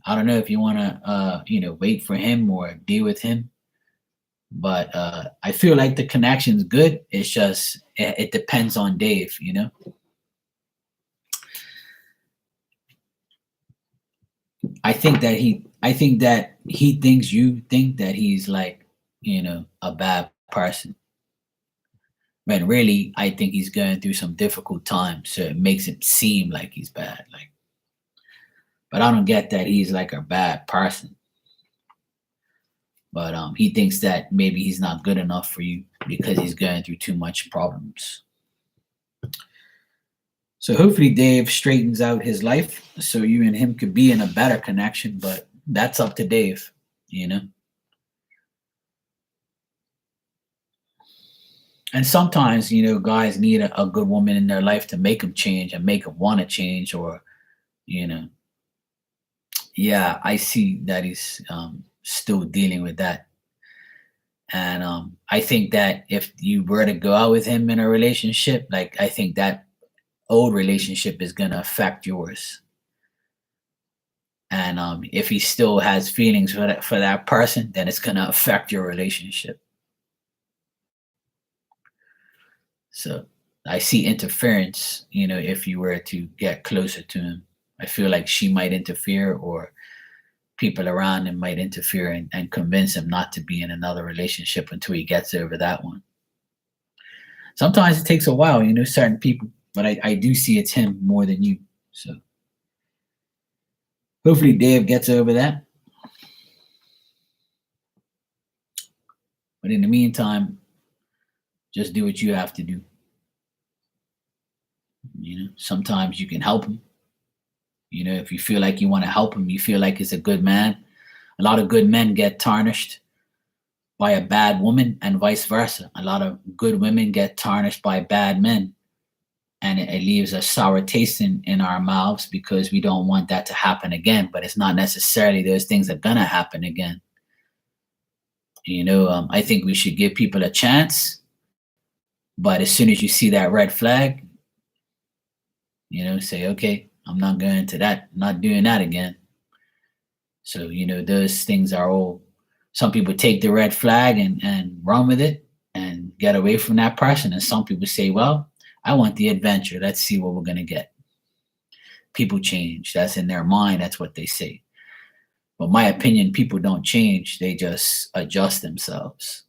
I don't know if you want to, wait for him or deal with him. But I feel like the connection's good. It's just it depends on Dave. I think that he thinks you think that he's like, a bad person. When really, I think he's going through some difficult times, so it makes him seem like he's bad. Like, but I don't get that he's like a bad person. But he thinks that maybe he's not good enough for you because he's going through too much problems. So hopefully Dave straightens out his life so you and him could be in a better connection, but that's up to Dave. And sometimes, guys need a good woman in their life to make them change and make them want to change. Or, you know, yeah, I see that he's still dealing with that. And I think that if you were to go out with him in a relationship, like, I think that old relationship is going to affect yours. And if he still has feelings for that person, then it's going to affect your relationship. So I see interference, if you were to get closer to him. I feel like she might interfere, or people around him might interfere and convince him not to be in another relationship until he gets over that one. Sometimes it takes a while, certain people, but I do see it's him more than you. So hopefully Dave gets over that. But in the meantime, just do what you have to do. Sometimes you can help him. If you feel like you want to help him, you feel like he's a good man. A lot of good men get tarnished by a bad woman, and vice versa. A lot of good women get tarnished by bad men, and it leaves a sour taste in our mouths because we don't want that to happen again. But it's not necessarily those things are gonna happen again. I think we should give people a chance, but as soon as you see that red flag, say, okay, I'm not going to that, not doing that again. So, those things are all, some people take the red flag and run with it and get away from that person. And some people say, well, I want the adventure. Let's see what we're going to get. People change. That's in their mind. That's what they say. But my opinion, people don't change. They just adjust themselves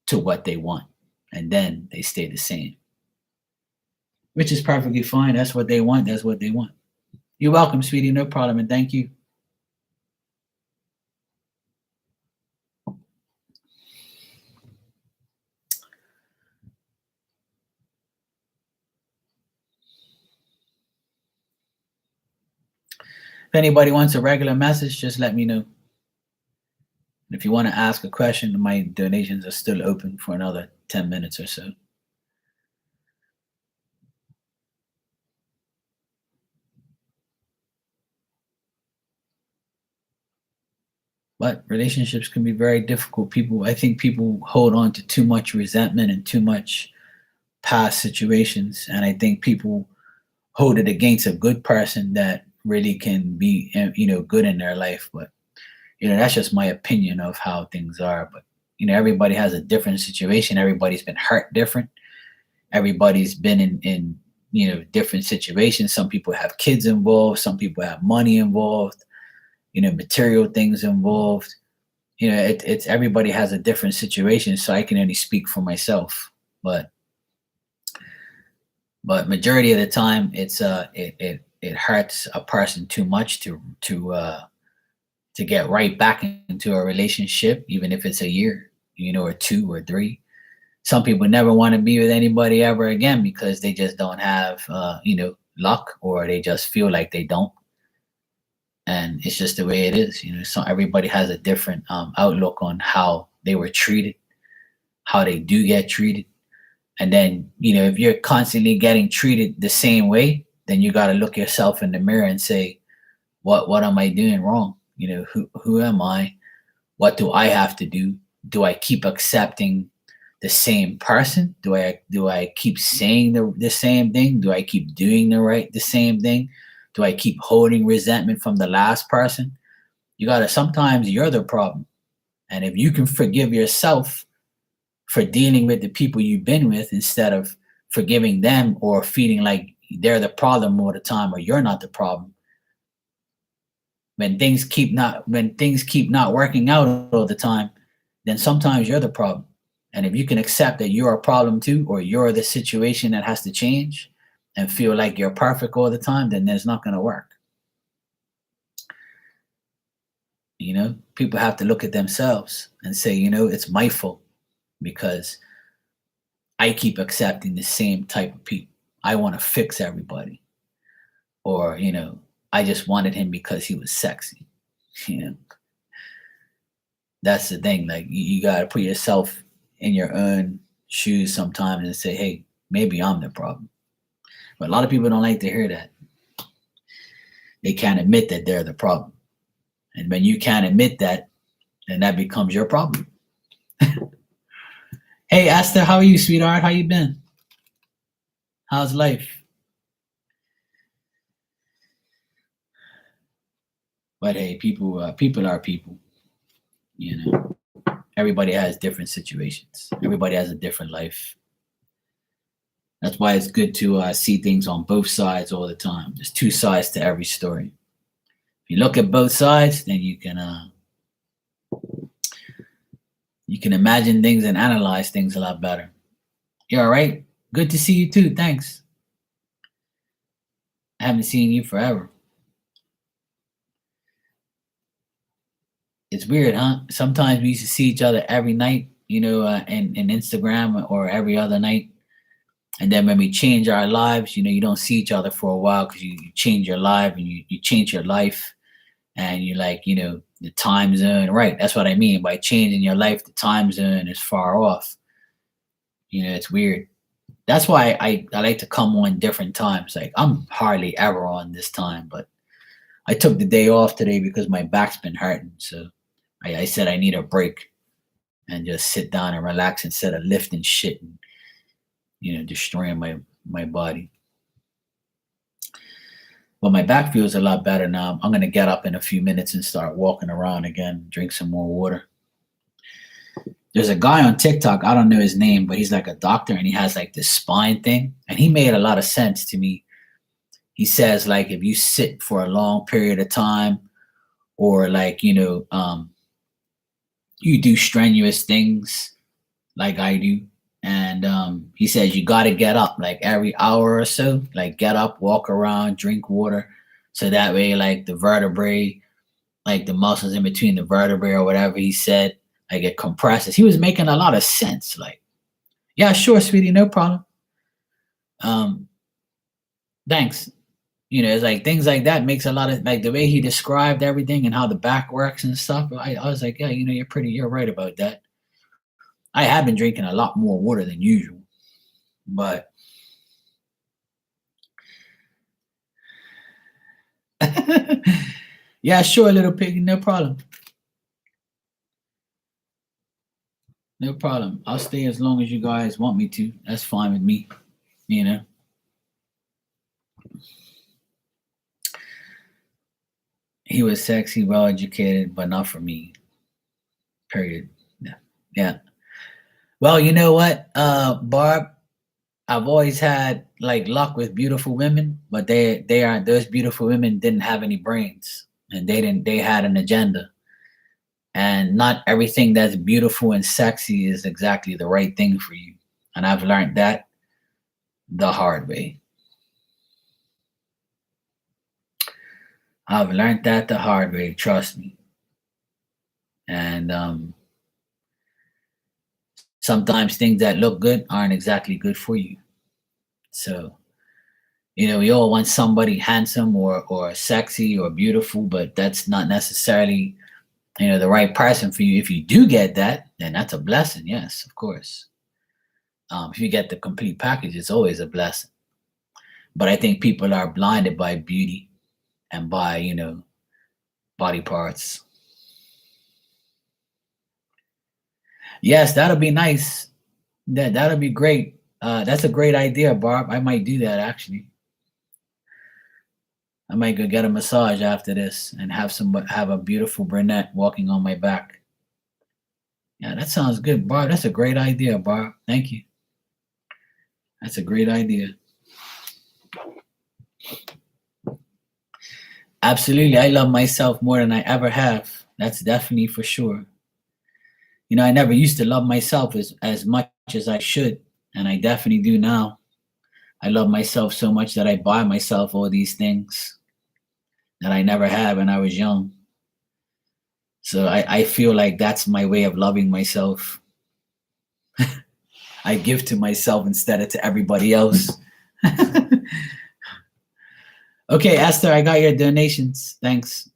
to what they want. And then they stay the same, which is perfectly fine. That's what they want. That's what they want. You're welcome, sweetie. No problem. And thank you. If anybody wants a regular message, just let me know. And if you want to ask a question, my donations are still open for another 10 minutes or so. But relationships can be very difficult. I think people hold on to too much resentment and too much past situations. And I think people hold it against a good person that really can be, good in their life. But, that's just my opinion of how things are. But, everybody has a different situation. Everybody's been hurt different. Everybody's been in different situations. Some people have kids involved. Some people have money involved, material things involved. It's everybody has a different situation. So I can only speak for myself. But majority of the time, it hurts a person too much to get right back into a relationship, even if it's a year, or 2 or 3. Some people never want to be with anybody ever again because they just don't have, luck, or they just feel like they don't. And it's just the way it is. So everybody has a different outlook on how they were treated, how they do get treated. And then, if you're constantly getting treated the same way, then you got to look yourself in the mirror and say, what am I doing wrong? Who am I? What do I have to do? Do I keep accepting the same person? Do I keep saying the same thing? Do I keep doing the same thing? Do I keep holding resentment from the last person? Sometimes you're the problem. And if you can forgive yourself for dealing with the people you've been with instead of forgiving them or feeling like they're the problem all the time or you're not the problem, when things keep not working out all the time, then sometimes you're the problem. And if you can accept that you're a problem too, or you're the situation that has to change, and feel like you're perfect all the time, then it's not going to work. People have to look at themselves and say, it's my fault because I keep accepting the same type of people. I want to fix everybody. Or, I just wanted him because he was sexy. That's the thing. Like, you got to put yourself in your own shoes sometimes and say, hey, maybe I'm the problem. But a lot of people don't like to hear that. They can't admit that they're the problem. And when you can't admit that, then that becomes your problem. Hey, Esther, how are you, sweetheart? How you been? How's life? But hey, people are people. You know, everybody has different situations. Everybody has a different life. That's why it's good to see things on both sides all the time. There's two sides to every story. If you look at both sides, then you can imagine things and analyze things a lot better. You all right? Good to see you too. Thanks. I haven't seen you forever. It's weird, huh? Sometimes we used to see each other every night, in Instagram or every other night. And then when we change our lives, you don't see each other for a while because you change your life and you change your life. And you like, the time zone, right? That's what I mean by changing your life. The time zone is far off. It's weird. That's why I like to come on different times. Like I'm hardly ever on this time, but I took the day off today because my back's been hurting. So I said I need a break and just sit down and relax instead of lifting shit and destroying my body. But my back feels a lot better now. I'm gonna get up in a few minutes and start walking around again, drink some more water. There's a guy on TikTok, I don't know his name, but he's like a doctor and he has like this spine thing. And he made a lot of sense to me. He says like if you sit for a long period of time or like, you do strenuous things like I do. And he says you got to get up like every hour or so, like get up, walk around, drink water. So that way, like the vertebrae, like the muscles in between the vertebrae or whatever he said, like it compresses. He was making a lot of sense. Like, yeah, sure, sweetie, no problem. Thanks. It's like things like that makes a lot of like the way he described everything and how the back works and stuff. I was like, yeah, you're right about that. I have been drinking a lot more water than usual, but yeah, sure, little piggy, no problem. No problem. I'll stay as long as you guys want me to. That's fine with me, you know. He was sexy, well educated, but not for me. Period. Yeah. Yeah. Well, you know what, Barb? I've always had like luck with beautiful women, but they are those beautiful women didn't have any brains and they had an agenda. And not everything that's beautiful and sexy is exactly the right thing for you. And I've learned that the hard way. I've learned that the hard way, trust me. And sometimes things that look good aren't exactly good for you. So, we all want somebody handsome or sexy or beautiful, but that's not necessarily, the right person for you. If you do get that, then that's a blessing. Yes, of course. If you get the complete package, it's always a blessing. But I think people are blinded by beauty and by, body parts. Yes, that'll be nice. That'll be great. That's a great idea, Barb. I might do that actually. I might go get a massage after this and have a beautiful brunette walking on my back. Yeah, that sounds good, Barb. That's a great idea, Barb. Thank you. That's a great idea. Absolutely. I love myself more than I ever have. That's definitely for sure. I never used to love myself as much as I should, and I definitely do now. I love myself so much that I buy myself all these things that I never had when I was young. So I feel like that's my way of loving myself. I give to myself instead of to everybody else. Okay, Esther, I got your donations. Thanks.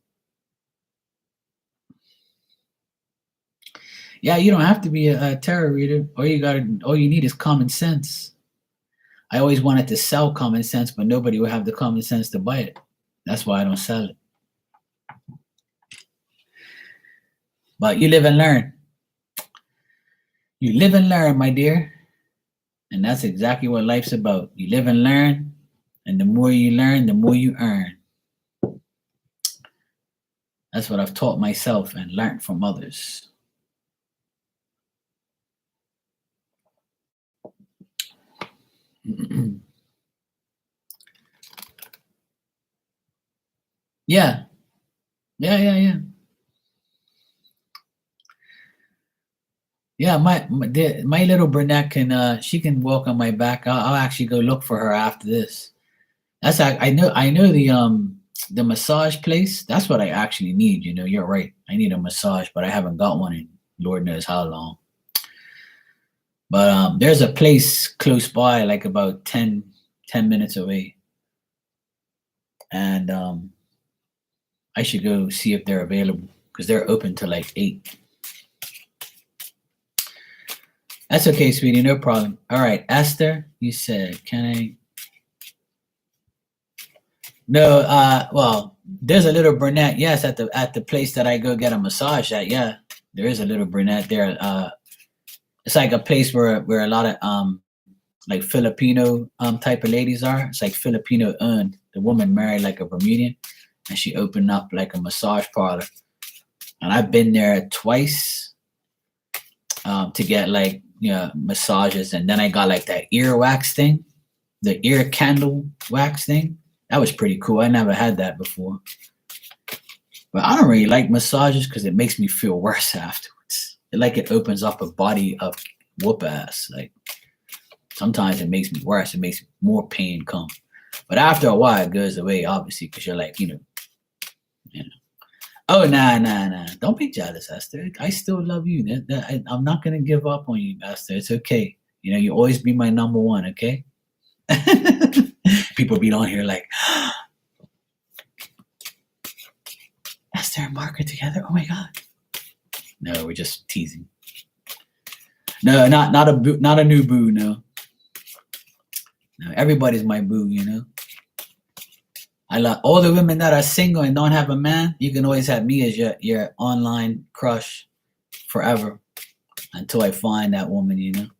Yeah, you don't have to be a tarot reader. All you need is common sense. I always wanted to sell common sense, but nobody would have the common sense to buy it. That's why I don't sell it. But you live and learn. You live and learn, my dear. And that's exactly what life's about. You live and learn, and the more you learn, the more you earn. That's what I've taught myself and learned from others. Yeah, yeah. Yeah, my little brunette can she can walk on my back. I'll actually go look for her after this. I know the massage place. That's what I actually need. You know, you're right. I need a massage, but I haven't got one in Lord knows how long. But there's a place close by, like about 10 minutes away, and I should go see if they're available because they're open till like 8. That's okay, sweetie. No problem. All right, Esther, you said, can I? No, well, there's a little brunette. Yes, at the place that I go get a massage at. Yeah, there is a little brunette there. It's like a place where a lot of like Filipino type of ladies are. It's like Filipino owned. The woman married like a Bermudian, and she opened up like a massage parlor. And I've been there twice to get like massages, and then I got like that ear wax thing, the ear candle wax thing. That was pretty cool. I never had that before. But I don't really like massages because it makes me feel worse afterwards. It opens up a body of whoop ass. Like sometimes it makes me worse. It makes more pain come. But after a while, it goes away, obviously, because you're like, Oh, nah. Don't be jealous, Esther. I still love you. I'm not gonna give up on you, Esther. It's okay. You always be my number one. Okay. People be on here like, Esther and Mark are together. Oh my god. No, we're just teasing. No, not a new boo. No, everybody's my boo. I love all the women that are single and don't have a man. You can always have me as your online crush forever until I find that woman.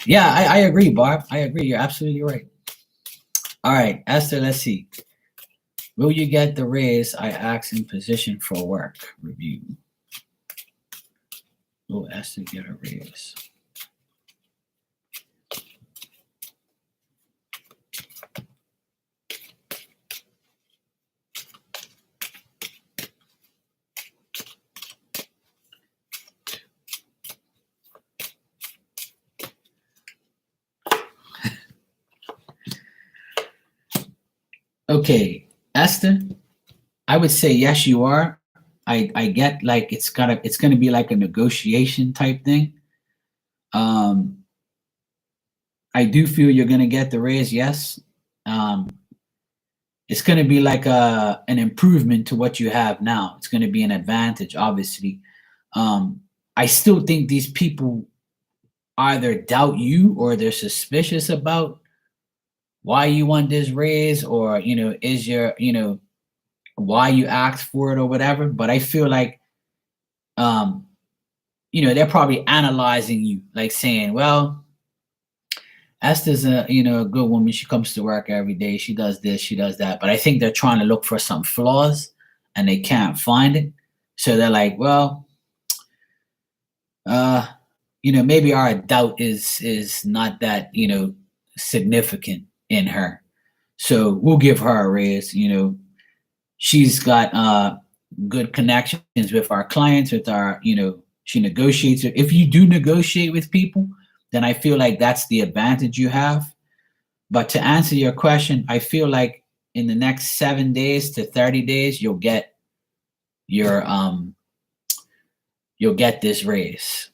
Yeah, I agree, Barb. I agree. You're absolutely right. All right, Esther. Let's see. Will you get the raise I asked in position for work? Review. Will Esther get a raise? Okay, Esther, I would say yes, you are. I get like it's gonna be like a negotiation type thing. Um, I do feel you're gonna get the raise, yes. Um, it's gonna be like an improvement to what you have now. It's gonna be an advantage, obviously. Um, I still think these people either doubt you or they're suspicious about why you want this raise, or is your why you asked for it or whatever. But I feel like um they're probably analyzing you, like saying, well, Esther's a good woman. She comes to work every day. She does this, she does that. But I think they're trying to look for some flaws and they can't find it. So they're like, well, uh, maybe our doubt is not that, significant in her. So we'll give her a raise. She's got good connections with our clients, with our, she negotiates. If you do negotiate with people, then I feel like that's the advantage you have. But to answer your question, I feel like in the next 7 days to 30 days, you'll get this raise.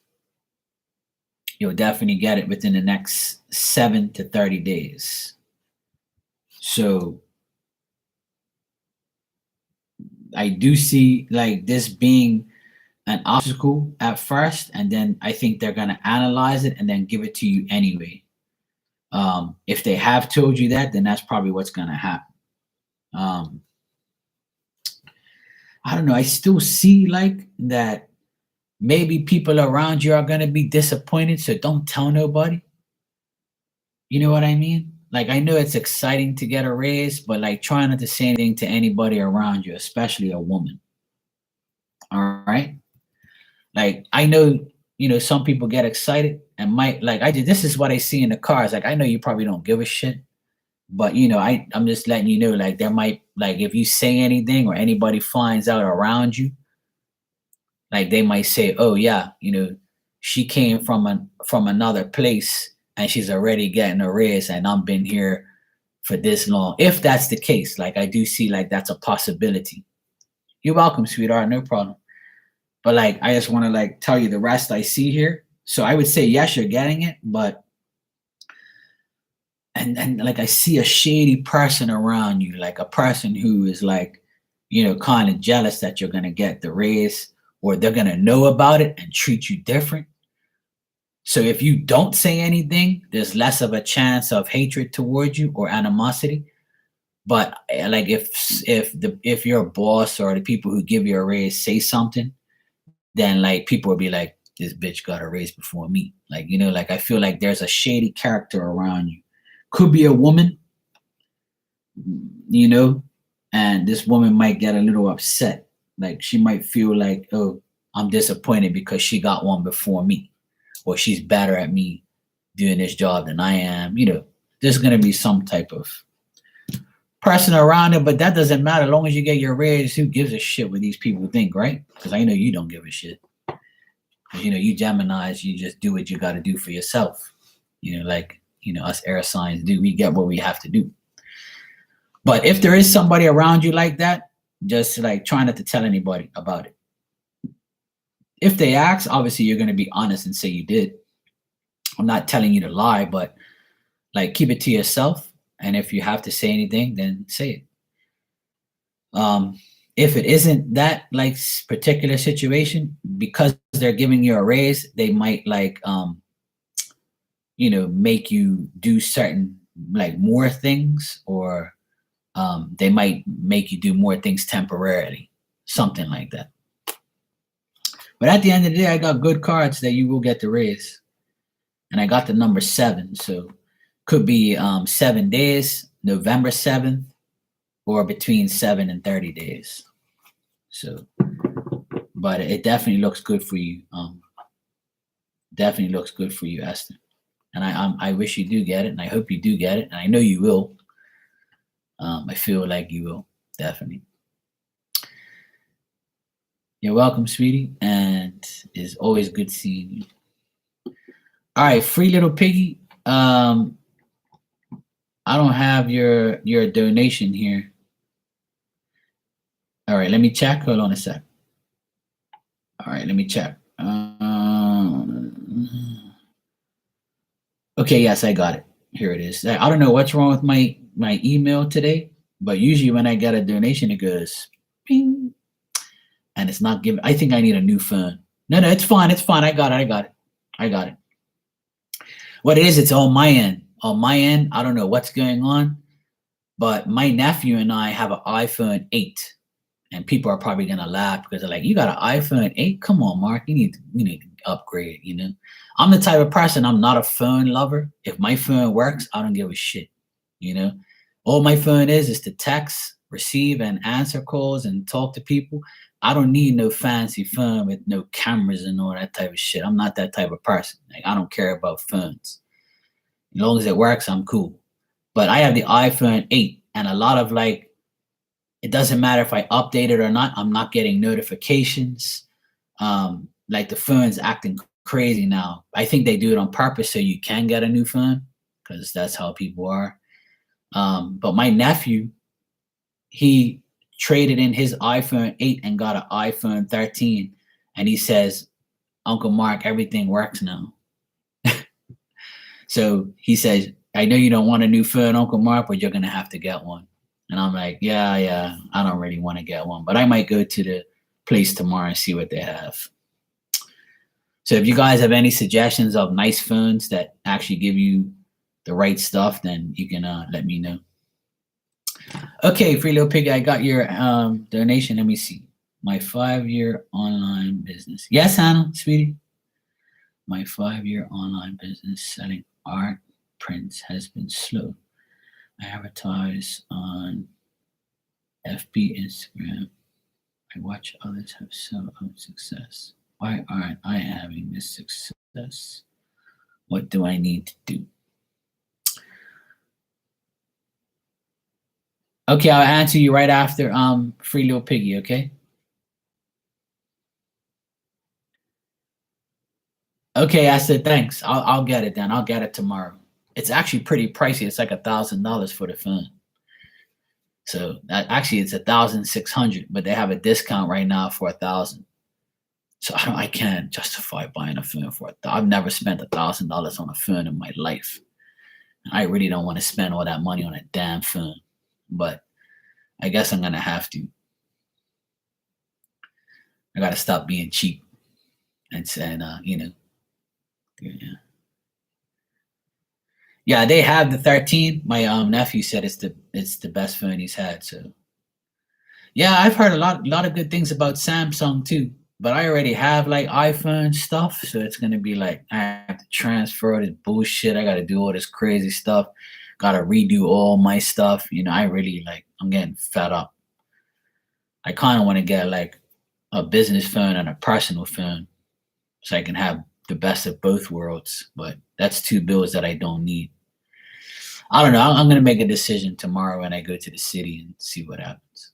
You'll definitely get it within the next 7 to 30 days. So I do see like this being an obstacle at first, and then I think they're gonna analyze it and then give it to you anyway. If they have told you that, then that's probably what's gonna happen. Um, I don't know. I still see like that maybe people around you are gonna be disappointed, so don't tell nobody. You know what I mean? Like I know it's exciting to get a raise, but like try not to say anything to anybody around you, especially a woman. All right. Like I know, some people get excited and might like I did. This is what I see in the cars. Like I know you probably don't give a shit, but I'm just letting you know, like there might like if you say anything or anybody finds out around you, like they might say, "Oh yeah, she came from another place and she's already getting a raise, and I've been here for this long." If that's the case, like I do see like that's a possibility. You're welcome, sweetheart. No problem. But like I just want to like tell you the rest I see here. So I would say yes, you're getting it, but and like I see a shady person around you, like a person who is like, kind of jealous that you're gonna get the raise, or they're gonna know about it and treat you different. So if you don't say anything, there's less of a chance of hatred towards you or animosity. But like if your boss or the people who give you a raise say something, then like people will be like, this bitch got a raise before me. Like, like I feel like there's a shady character around you. Could be a woman, you know, and this woman might get a little upset. Like she might feel like, oh, I'm disappointed because she got one before me, or she's better at me doing this job than I am. There's gonna be some type of person around it, but that doesn't matter. As long as you get your raise, who gives a shit what these people think, right? Because I know you don't give a shit. You Geminis, you just do what you got to do for yourself. Us air signs do. We get what we have to do. But if there is somebody around you like that, just like try not to tell anybody about it. If they ask, obviously you're going to be honest and say you did. I'm not telling you to lie, but like keep it to yourself. And if you have to say anything, then say it. If it isn't that like particular situation, because they're giving you a raise, they might like make you do certain like more things, or they might make you do more things temporarily, something like that. But at the end of the day, I got good cards that you will get the raise, and I got the number 7, so could be 7 days, November 7th, or between 7 and 30 days. So, but it definitely looks good for you. Definitely looks good for you, Esther. And I wish you do get it, and I hope you do get it, and I know you will. I feel like you will, definitely. You're welcome, sweetie, and it's always good seeing you. All right, free little piggy. I don't have your donation here. All right, let me check. Hold on a sec. All right, let me check. Okay, yes, I got it. Here it is. I don't know what's wrong with my email today, but usually when I get a donation, it goes ping, and it's not giving. I think I need a new phone. No, it's fine. It's fine. I got it. What it is, it's on my end. On my end, I don't know what's going on, but my nephew and I have an iPhone 8, and people are probably gonna laugh because they're like, "You got an iPhone 8? Come on, Mark, you need to upgrade." I'm the type of person, I'm not a phone lover. If my phone works, I don't give a shit. All my phone is to text, receive, and answer calls and talk to people. I don't need no fancy phone with no cameras and all that type of shit. I'm not that type of person. Like I don't care about phones. As long as it works, I'm cool. But I have the iPhone 8, and a lot of like, it doesn't matter if I update it or not, I'm not getting notifications. Like the phone's acting crazy now. I think they do it on purpose so you can get a new phone, because that's how people are. But my nephew, he traded in his iPhone 8 and got an iPhone 13, and he says, "Uncle Mark, everything works now." So he says, "I know you don't want a new phone, Uncle Mark, but you're gonna have to get one." And I'm like, yeah, I don't really want to get one, but I might go to the place tomorrow and see what they have. So if you guys have any suggestions of nice phones that actually give you the right stuff, then you can let me know. Okay, Free Little Piggy, I got your donation. Let me see. My 5-year online business. Yes, Hannah, sweetie. My 5-year online business selling art prints has been slow. I advertise on FB, Instagram. I watch others have some success. Why aren't I having this success? What do I need to do? Okay, I'll answer you right after Free Little Piggy, okay? Okay, I said thanks. I'll get it then. I'll get it tomorrow. It's actually pretty pricey. It's like $1,000 for the phone. So actually it's 1,600, but they have a discount right now for 1,000. So I can't justify buying a phone for I've never spent $1,000 on a phone in my life. I really don't want to spend all that money on a damn phone, but I guess I'm gonna have to. I gotta stop being cheap and saying, yeah. Yeah, they have the 13. My nephew said it's the best phone he's had. So yeah, I've heard a lot of good things about Samsung too. But I already have like iPhone stuff, so it's gonna be like I have to transfer this bullshit. I gotta do all this crazy stuff. Gotta redo all my stuff. I really I'm getting fed up. I kind of want to get like a business phone and a personal phone so I can have the best of both worlds. But that's two bills that I don't need. I don't know. I'm gonna make a decision tomorrow when I go to the city and see what happens.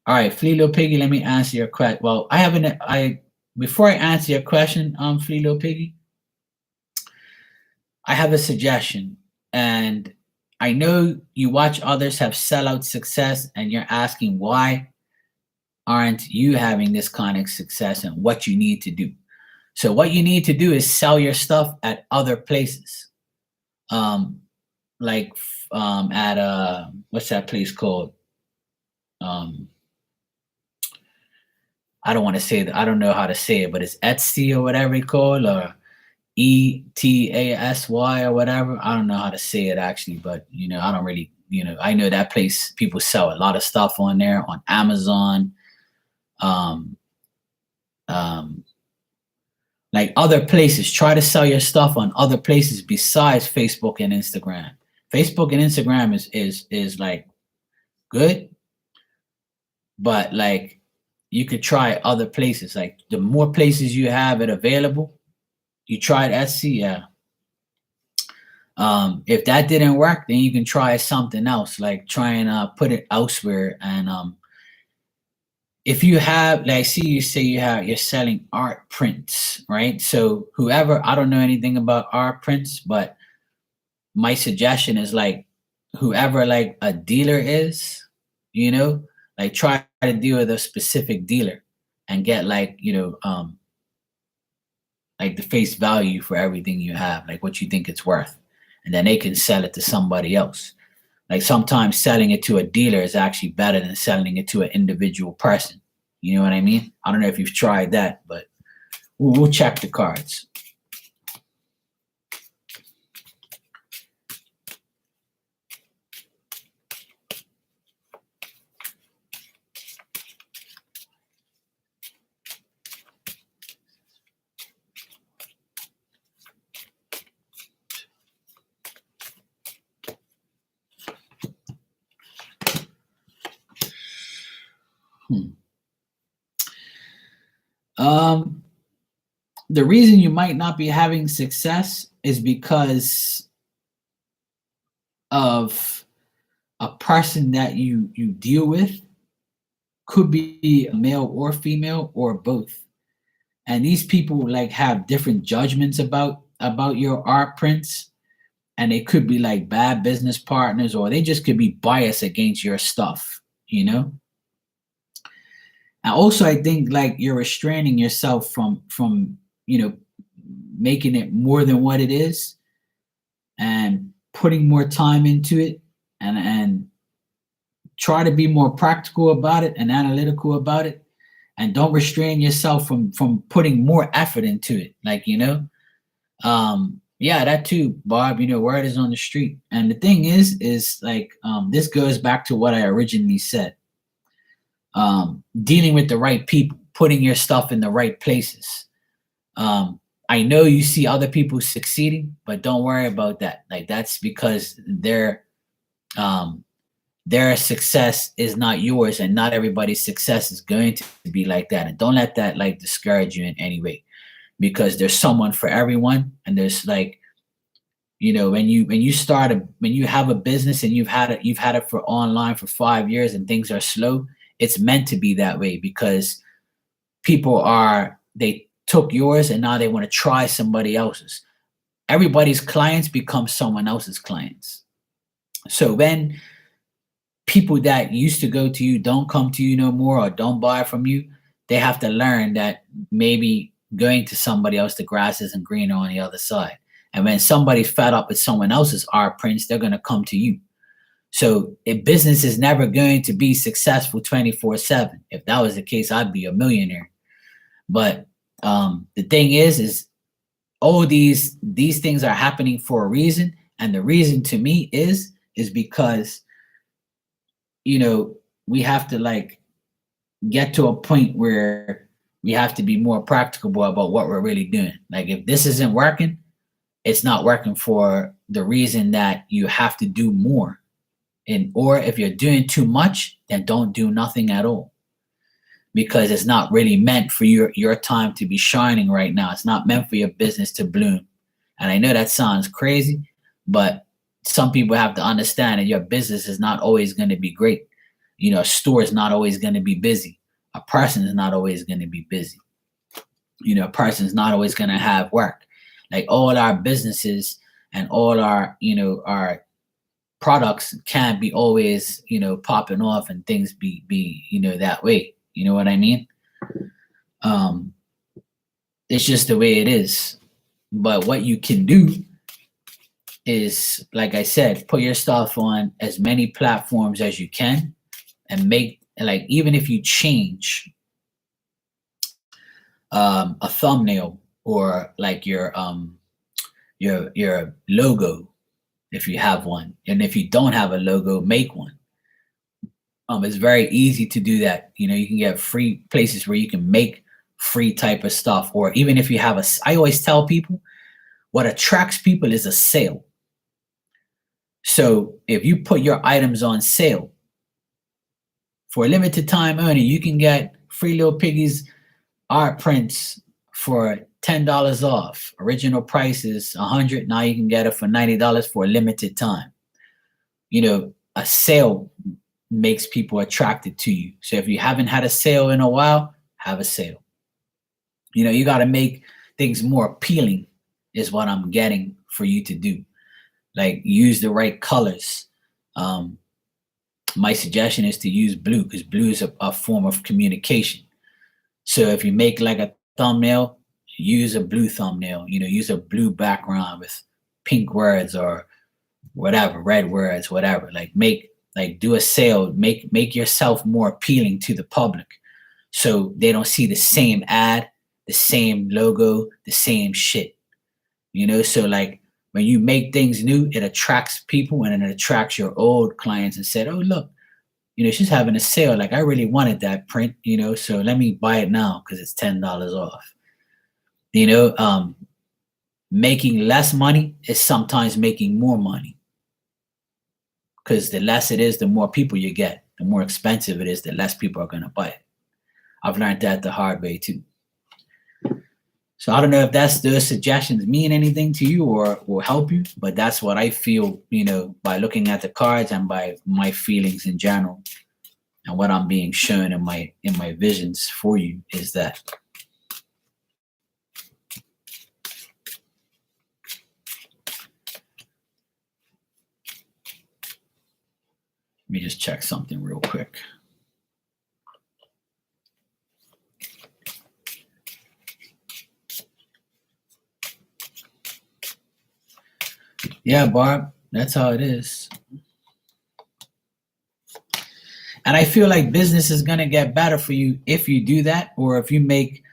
All right, Flea Little Piggy, let me answer your question. Well, before I answer your question, Flea Little Piggy, I have a suggestion. And I know you watch others have sellout success, and you're asking why aren't you having this kind of success and what you need to do. So what you need to do is sell your stuff at other places. At what's that place called? I don't want to say that. I don't know how to say it, but it's Etsy or whatever it's called, or ETASY or whatever. I don't know how to say it actually, but I don't really, I know that place. People sell a lot of stuff on there on Amazon, like other places. Try to sell your stuff on other places besides Facebook and Instagram. Facebook and Instagram is like good, but like you could try other places. Like the more places you have it available, you tried Etsy, yeah. If that didn't work, then you can try something else, like try and put it elsewhere. And if you have, like, see, you say you're selling art prints, right? So whoever, I don't know anything about art prints, but my suggestion is like whoever like a dealer is, like try to deal with a specific dealer and get like like the face value for everything you have, like what you think it's worth, and then they can sell it to somebody else. Like sometimes selling it to a dealer is actually better than selling it to an individual person. You know what I mean? I don't know if you've tried that, but we'll check the cards. The reason you might not be having success is because of a person that you deal with. Could be a male or female or both. And these people like have different judgments about your art prints, and they could be like bad business partners, or they just could be biased against your stuff, And also I think like you're restraining yourself from making it more than what it is and putting more time into it, and try to be more practical about it and analytical about it, and don't restrain yourself from putting more effort into it. Like, yeah, that too, Bob. Word is on the street. And the thing is like, this goes back to what I originally said. Dealing with the right people, putting your stuff in the right places. I know you see other people succeeding, but don't worry about that. Like, that's because um their success is not yours, and not everybody's success is going to be like that. And don't let that like discourage you in any way, because there's someone for everyone. And there's like, when you have a business and you've had it for online for 5 years and things are slow, it's meant to be that way, because they took yours and now they want to try somebody else's. Everybody's clients become someone else's clients. So when people that used to go to you don't come to you no more, or don't buy from you, they have to learn that maybe going to somebody else, the grass isn't greener on the other side. And when somebody's fed up with someone else's art prints, they're going to come to you. So a business is never going to be successful 24/7. If that was the case, I'd be a millionaire. But the thing is all these things are happening for a reason. And the reason to me is because we have to like get to a point where we have to be more practical about what we're really doing. Like, if this isn't working, it's not working for the reason that you have to do more. Or if you're doing too much, then don't do nothing at all, because it's not really meant for your time to be shining right now. It's not meant for your business to bloom. And I know that sounds crazy, but some people have to understand that your business is not always going to be great. A store is not always going to be busy. A person is not always going to be busy. A person is not always going to have work. Like, all our businesses and all our products can't be always, popping off and things be that way. You know what I mean? It's just the way it is. But what you can do is, like I said, put your stuff on as many platforms as you can, and make, like, even if you change a thumbnail, or like your logo, if you have one. And if you don't have a logo, make one. It's very easy to do that. You can get free places where you can make free type of stuff. Or even if you have I always tell people, what attracts people is a sale. So if you put your items on sale for a limited time only, you can get Free Little Piggies art prints for $10 off. Original price is $100. Now you can get it for $90 for a limited time. A sale makes people attracted to you. So if you haven't had a sale in a while, have a sale. You got to make things more appealing, is what I'm getting for you to do. Like, use the right colors. My suggestion is to use blue, because blue is a form of communication. So if you make like a thumbnail, use a blue thumbnail. Use a blue background with pink words, or whatever, red words, whatever. Like, do a sale, make yourself more appealing to the public, so they don't see the same ad, the same logo, the same shit. So like, when you make things new, it attracts people, and it attracts your old clients, and said, oh, look, she's having a sale. Like, I really wanted that print, so let me buy it now because it's $10 off. Making less money is sometimes making more money, because the less it is, the more people you get. The more expensive it is, the less people are going to buy it. I've learned that the hard way too. So I don't know if those suggestions mean anything to you or will help you, but that's what I feel, by looking at the cards and by my feelings in general, and what I'm being shown in my visions for you, is that. Let me just check something real quick. Yeah, Barb, that's how it is. And I feel like business is gonna get better for you if you do that, or if you make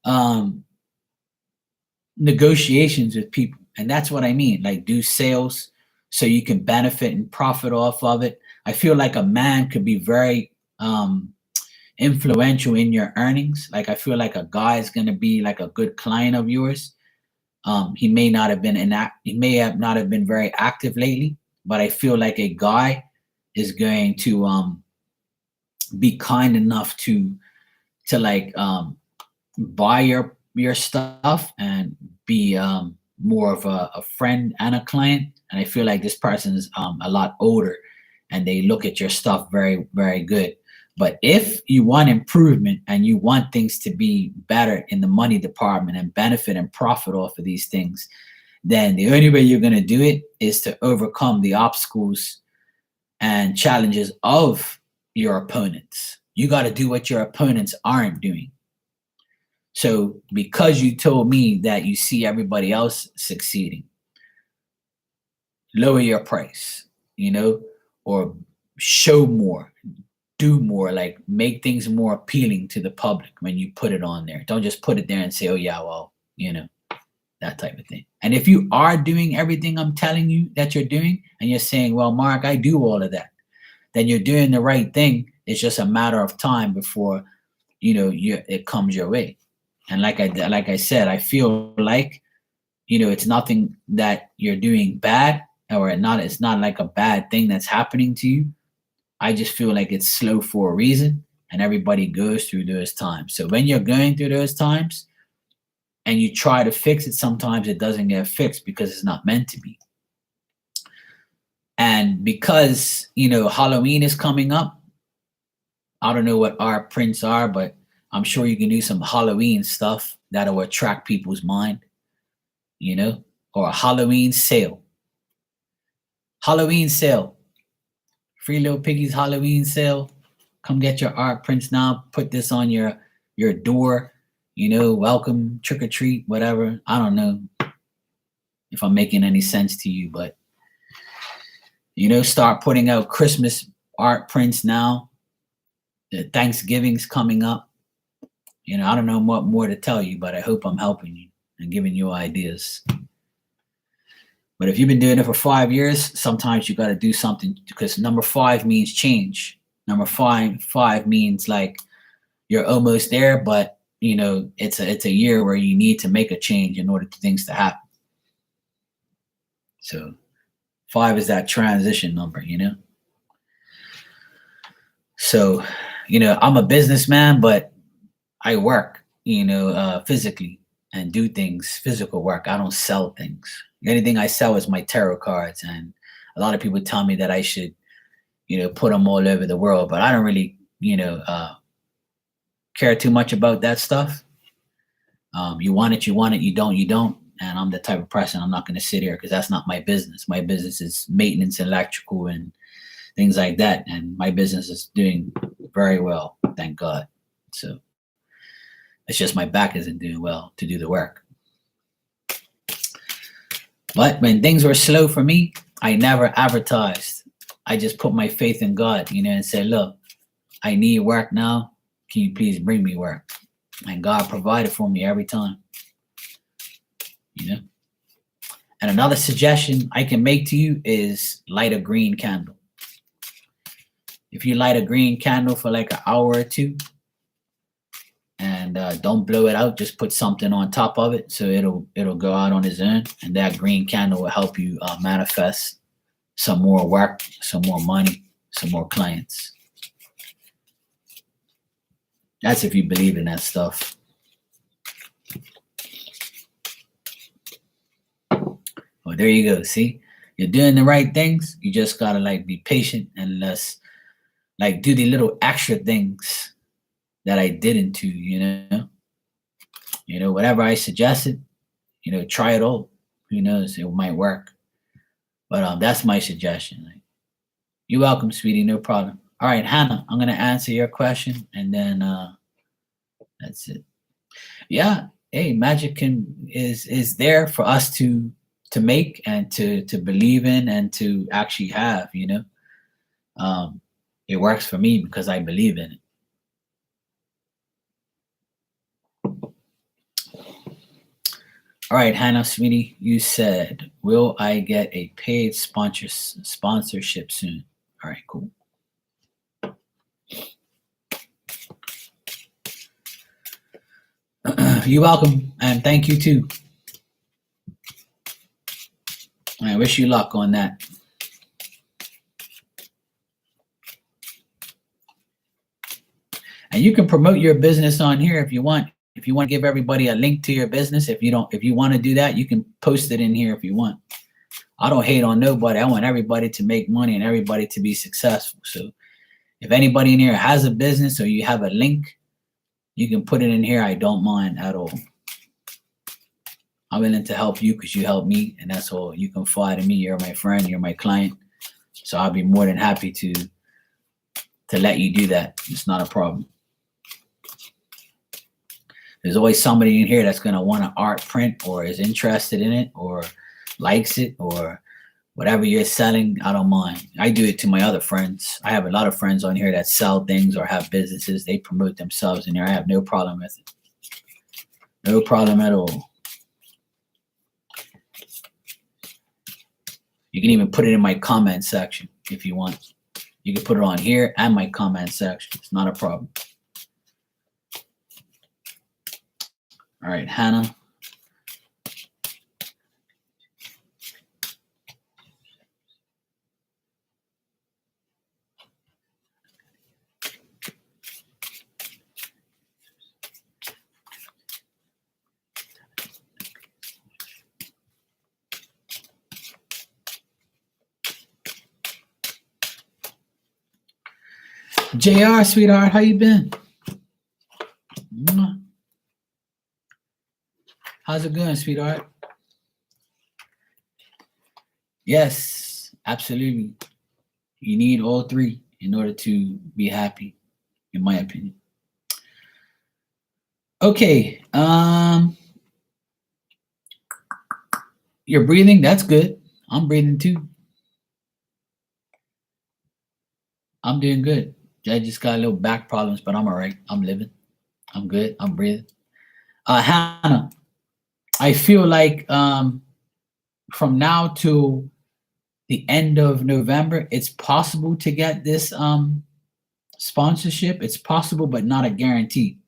um, negotiations with people. And that's what I mean. Like, do sales so you can benefit and profit off of it. I feel like a man could be very influential in your earnings. Like, I feel like a guy is going to be like a good client of yours. He may not have been he may have not have been very active lately, but I feel like a guy is going to be kind enough to like buy your stuff and be more of a friend and a client. And I feel like this person is a lot older, and they look at your stuff very, very good. But if you want improvement and you want things to be better in the money department and benefit and profit off of these things, then the only way you're going to do it is to overcome the obstacles and challenges of your opponents. You got to do what your opponents aren't doing. So because you told me that you see everybody else succeeding, lower your price, or show more, do more, like make things more appealing to the public when you put it on there. Don't just put it there and say, oh yeah, well, that type of thing. And if you are doing everything I'm telling you that you're doing, and you're saying, well, Mark, I do all of that, then you're doing the right thing. It's just a matter of time before, it comes your way. And like I said, I feel like, it's nothing that you're doing bad, or it's not like a bad thing that's happening to you. I just feel like it's slow for a reason, and everybody goes through those times. So when you're going through those times and you try to fix it, sometimes it doesn't get fixed because it's not meant to be. And because, Halloween is coming up, I don't know what art prints are, but I'm sure you can do some Halloween stuff that'll attract people's mind, or a Halloween sale. Halloween sale. Free Little Piggies Halloween sale. Come get your art prints now. Put this on your door. Welcome, trick or treat, whatever. I don't know if I'm making any sense to you, but start putting out Christmas art prints now. Thanksgiving's coming up. I don't know what more to tell you, but I hope I'm helping you and giving you ideas. But if you've been doing it for 5 years, sometimes you got to do something, because number 5 means change. Number five means like you're almost there, but it's a year where you need to make a change in order for things to happen. So 5 is that transition number, So, I'm a businessman, but I work, physically, and do things, physical work. I don't sell things. The only thing I sell is my tarot cards, and a lot of people tell me that I should, put them all over the world, but I don't really, care too much about that stuff. You want it, you don't. And I'm the type of person, I'm not going to sit here, because that's not my business. My business is maintenance, electrical, and things like that. And my business is doing very well, thank God. So it's just my back isn't doing well to do the work. But when things were slow for me, I never advertised. I just put my faith in God, and said, look, I need work now. Can you please bring me work? And God provided for me every time. And another suggestion I can make to you is light a green candle. If you light a green candle for like an hour or two, and don't blow it out, just put something on top of it so it'll go out on its own, and that green candle will help you manifest some more work, some more money, some more clients. That's if you believe in that stuff. Well, there you go. See, you're doing the right things. You just gotta be patient and less do the little extra things that I didn't do, whatever I suggested, try it all. Who knows, it might work. But that's my suggestion. You're welcome, sweetie, no problem. All right, Hannah, I'm gonna answer your question, and then that's it. Yeah, hey, magic is there for us to make and to believe in and to actually have, It works for me because I believe in it. All right, Hannah, sweetie, you said, will I get a paid sponsorship soon? All right, cool. You're welcome, and thank you too. I wish you luck on that. And you can promote your business on here if you want. If you want to give everybody a link to your business, if you want to do that, you can post it in here if you want. I don't hate on nobody. I want everybody to make money and everybody to be successful. So if anybody in here has a business or you have a link, you can put it in here. I don't mind at all. I'm willing to help you because you help me, and that's all. You can fly to me. You're my friend. You're my client. So I'll be more than happy to let you do that. It's not a problem. There's always somebody in here that's going to want an art print or is interested in it or likes it or whatever you're selling. I don't mind. I do it to my other friends. I have a lot of friends on here that sell things or have businesses. They promote themselves in here. I have no problem with it. No problem at all. You can even put it in my comment section if you want. You can put it on here and my comment section. It's not a problem. All right, Hannah. JR, sweetheart, how you been? How's it going, sweetheart? Yes, absolutely. You need all three in order to be happy, in my opinion. Okay. You're breathing. That's good. I'm breathing too. I'm doing good. I just got a little back problems, but I'm all right. I'm living. I'm good. I'm breathing. Hannah, I feel like from now to the end of November, it's possible to get this sponsorship. It's possible, but not a guarantee.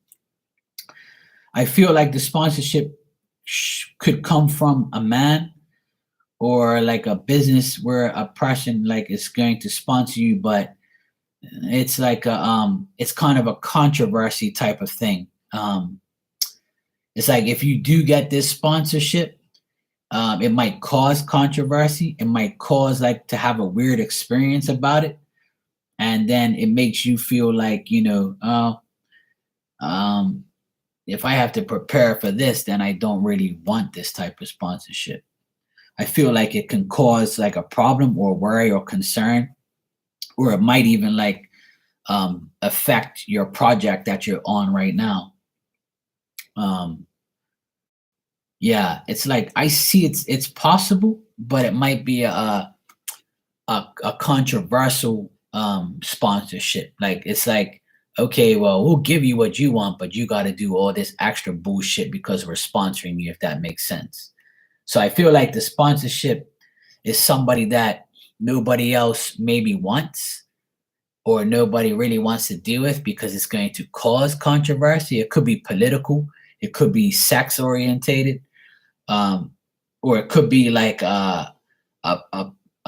I feel like the sponsorship could come from a man or like a business where a person like is going to sponsor you, but it's like it's kind of a controversy type of thing. It's like if you do get this sponsorship, it might cause controversy. It might cause like to have a weird experience about it, and then it makes you feel like if I have to prepare for this, then I don't really want this type of sponsorship. I feel like it can cause like a problem or worry or concern, or it might even like affect your project that you're on right now. Yeah, it's like I see it's possible, but it might be a controversial sponsorship. Like it's like, okay, well, we'll give you what you want, but you got to do all this extra bullshit because we're sponsoring you, if that makes sense. So I feel like the sponsorship is somebody that nobody else maybe wants or nobody really wants to deal with because it's going to cause controversy. It could be political, it could be sex orientated, or it could be like a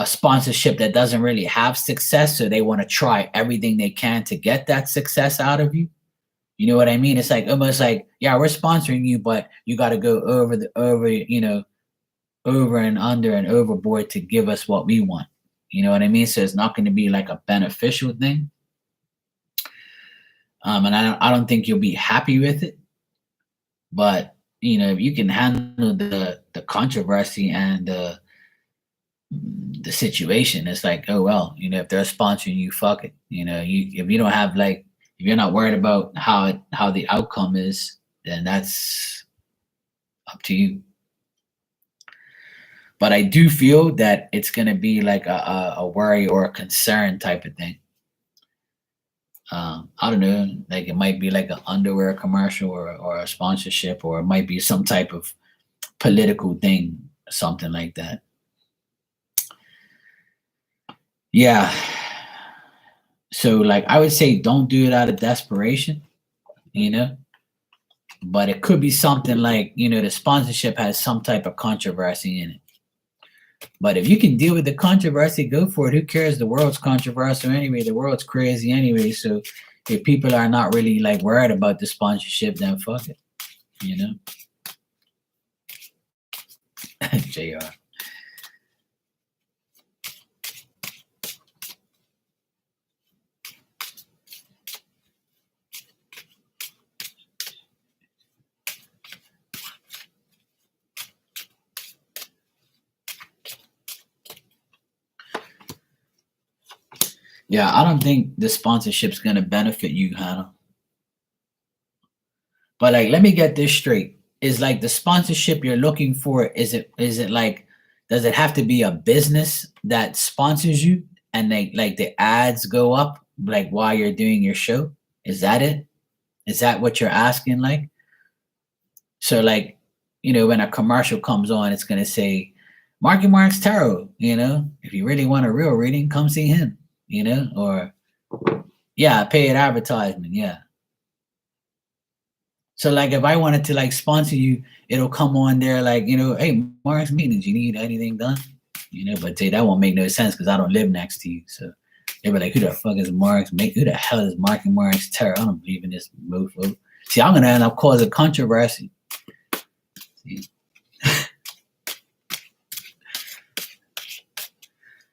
sponsorship that doesn't really have success, so they want to try everything they can to get that success out of you. You know what I mean? It's like almost like, yeah, we're sponsoring you, but you got to go over and under and overboard to give us what we want. You know what I mean? So it's not going to be like a beneficial thing. And I don't think you'll be happy with it. But if you can handle the controversy and the situation, it's like, oh well, if they're sponsoring you, fuck it. If you don't have like, if you're not worried about how the outcome is, then that's up to you. But I do feel that it's going to be like a worry or a concern type of thing. I don't know, like it might be like an underwear commercial or a sponsorship, or it might be some type of political thing, something like that. Yeah. So like I would say don't do it out of desperation, you know, but it could be something like, the sponsorship has some type of controversy in it. But if you can deal with the controversy, go for it. Who cares? The world's controversial anyway. The world's crazy anyway. So if people are not really like worried about the sponsorship, then fuck it, you know. Jr. Yeah, I don't think the sponsorship's gonna benefit you, Hannah. But like, let me get this straight. Is like the sponsorship you're looking for, is it like, does it have to be a business that sponsors you and like the ads go up like while you're doing your show? Is that it? Is that what you're asking? Like, so like, when a commercial comes on, it's gonna say Marky Mark's Tarot, if you really want a real reading, come see him, or yeah, paid advertisement, yeah. So like if I wanted to like sponsor you, it'll come on there like, hey, Mark's meetings, you need anything done? But say that won't make no sense because I don't live next to you. So they were like, who the fuck is Mark's? Who the hell is Marky Mark's Terror? I don't believe in this mofo. See, I'm gonna end up causing controversy.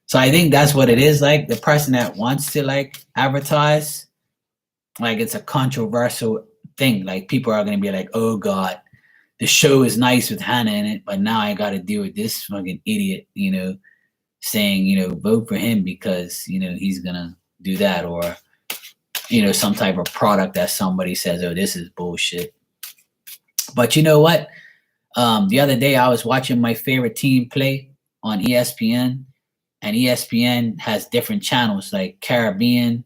So I think that's what it is. Like the person that wants to like advertise, like it's a controversial thing. Like people are gonna be like, oh God, the show is nice with Hannah in it, but now I gotta deal with this fucking idiot, saying, vote for him because, he's gonna do that, or, some type of product that somebody says, oh, this is bullshit. But you know what? The other day I was watching my favorite team play on ESPN, and ESPN has different channels like Caribbean,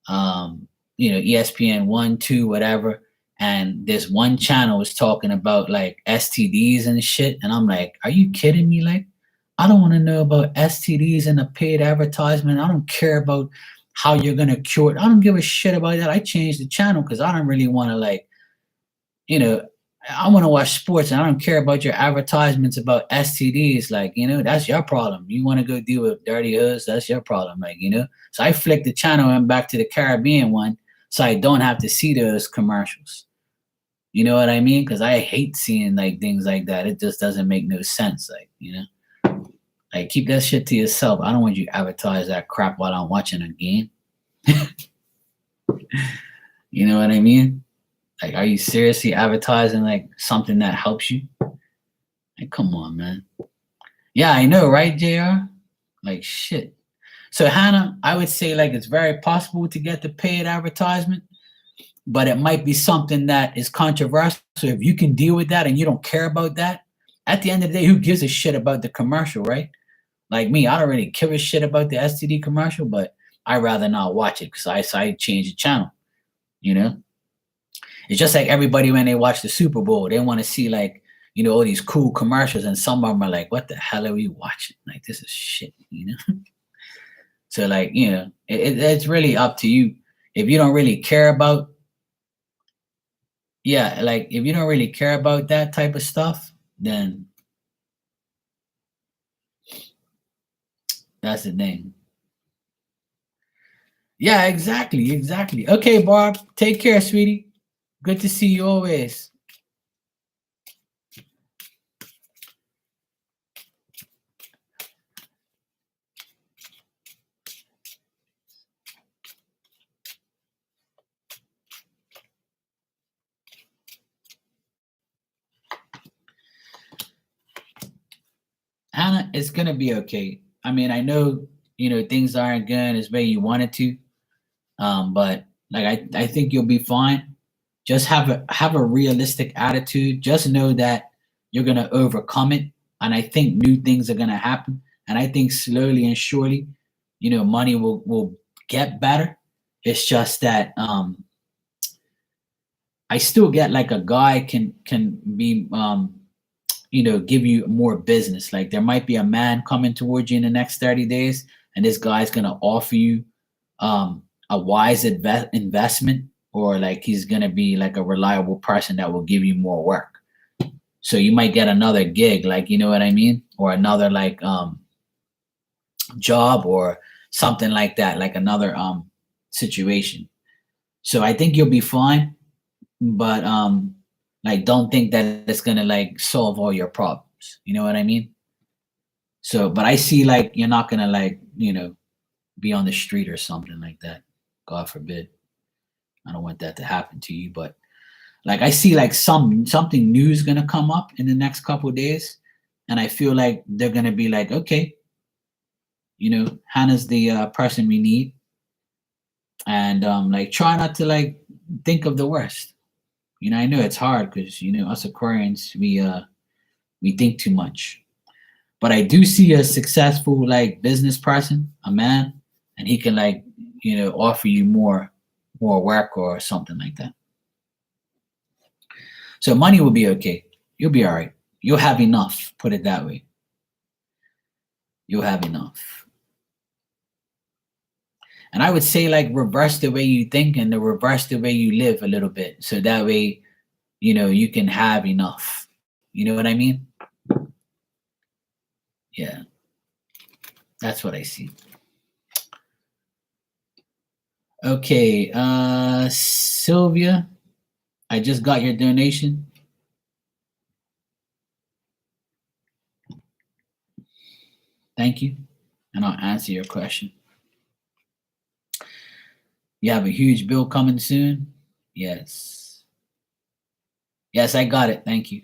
ESPN 1, 2, whatever. And this one channel was talking about like STDs and shit. And I'm like, are you kidding me? Like, I don't want to know about STDs in a paid advertisement. I don't care about how you're going to cure it. I don't give a shit about that. I changed the channel because I don't really want to like, I want to watch sports and I don't care about your advertisements about STDs. Like, that's your problem. You want to go deal with dirty hoods, that's your problem. Like, So I flicked the channel and back to the Caribbean one so I don't have to see those commercials. You know what I mean? Because I hate seeing like things like that. It just doesn't make no sense. Like, like keep that shit to yourself. I don't want you to advertise that crap while I'm watching a game. You know what I mean? Like, are you seriously advertising like something that helps you? Like, come on, man. Yeah, I know, right, JR? Like, shit. So, Hannah, I would say like it's very possible to get the paid advertisement, but it might be something that is controversial. So if you can deal with that and you don't care about that, at the end of the day, who gives a shit about the commercial, right? Like me, I don't really give a shit about the STD commercial, but I'd rather not watch it because I change the channel, It's just like everybody when they watch the Super Bowl, they want to see like, all these cool commercials, and some of them are like, what the hell are we watching? Like, this is shit, So like, it's really up to you. If you don't really care about, yeah, like if you don't really care about that type of stuff, then that's the thing. Yeah, exactly. Okay, Barb, take care, sweetie. Good to see you always. Hannah, it's gonna be okay. I mean, I know, things aren't going as way you wanted to. But like I think you'll be fine. Just have a realistic attitude. Just know that you're gonna overcome it. And I think new things are gonna happen. And I think slowly and surely, money will get better. It's just that I still get like a guy can be give you more business. Like there might be a man coming towards you in the next 30 days, and this guy's gonna offer you a wise investment, or like he's gonna be like a reliable person that will give you more work. So you might get another gig, like you know what I mean, or another like job or something like that, like another situation. So I think you'll be fine, but like don't think that it's gonna like solve all your problems. You know what I mean? So, but I see like you're not gonna like be on the street or something like that. God forbid. I don't want that to happen to you, but like I see like something new is gonna come up in the next couple of days, and I feel like they're gonna be like, okay, Hannah's the person we need, and like try not to like think of the worst. I know it's hard because us Aquarians we think too much, but I do see a successful like business person, a man, and he can like offer you more work or something like that. So money will be okay. You'll be all right. You'll have enough. Put it that way. You'll have enough. And I would say like reverse the way you think and the reverse the way you live a little bit. So that way, you can have enough. You know what I mean? Yeah. That's what I see. Okay, Sylvia, I just got your donation. Thank you. And I'll answer your question. You have a huge bill coming soon? Yes. Yes, I got it. Thank you.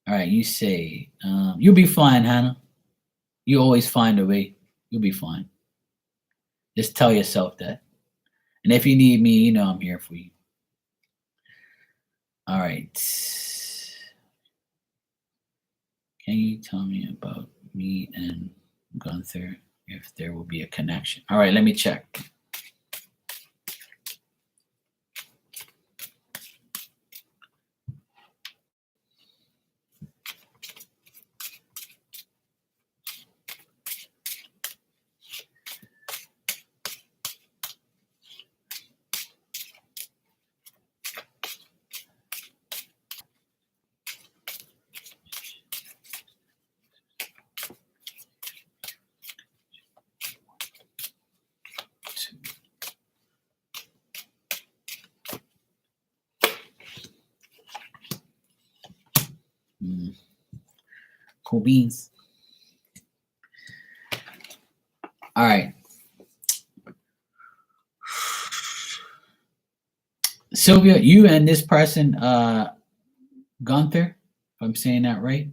All right, you say, you'll be fine, Hannah. You always find a way. You'll be fine. Just tell yourself that. And if you need me, I'm here for you. All right. Can you tell me about me and Gunther, if there will be a connection? All right, let me check. Cool beans. All right. Sylvia, you and this person, Gunther, if I'm saying that right,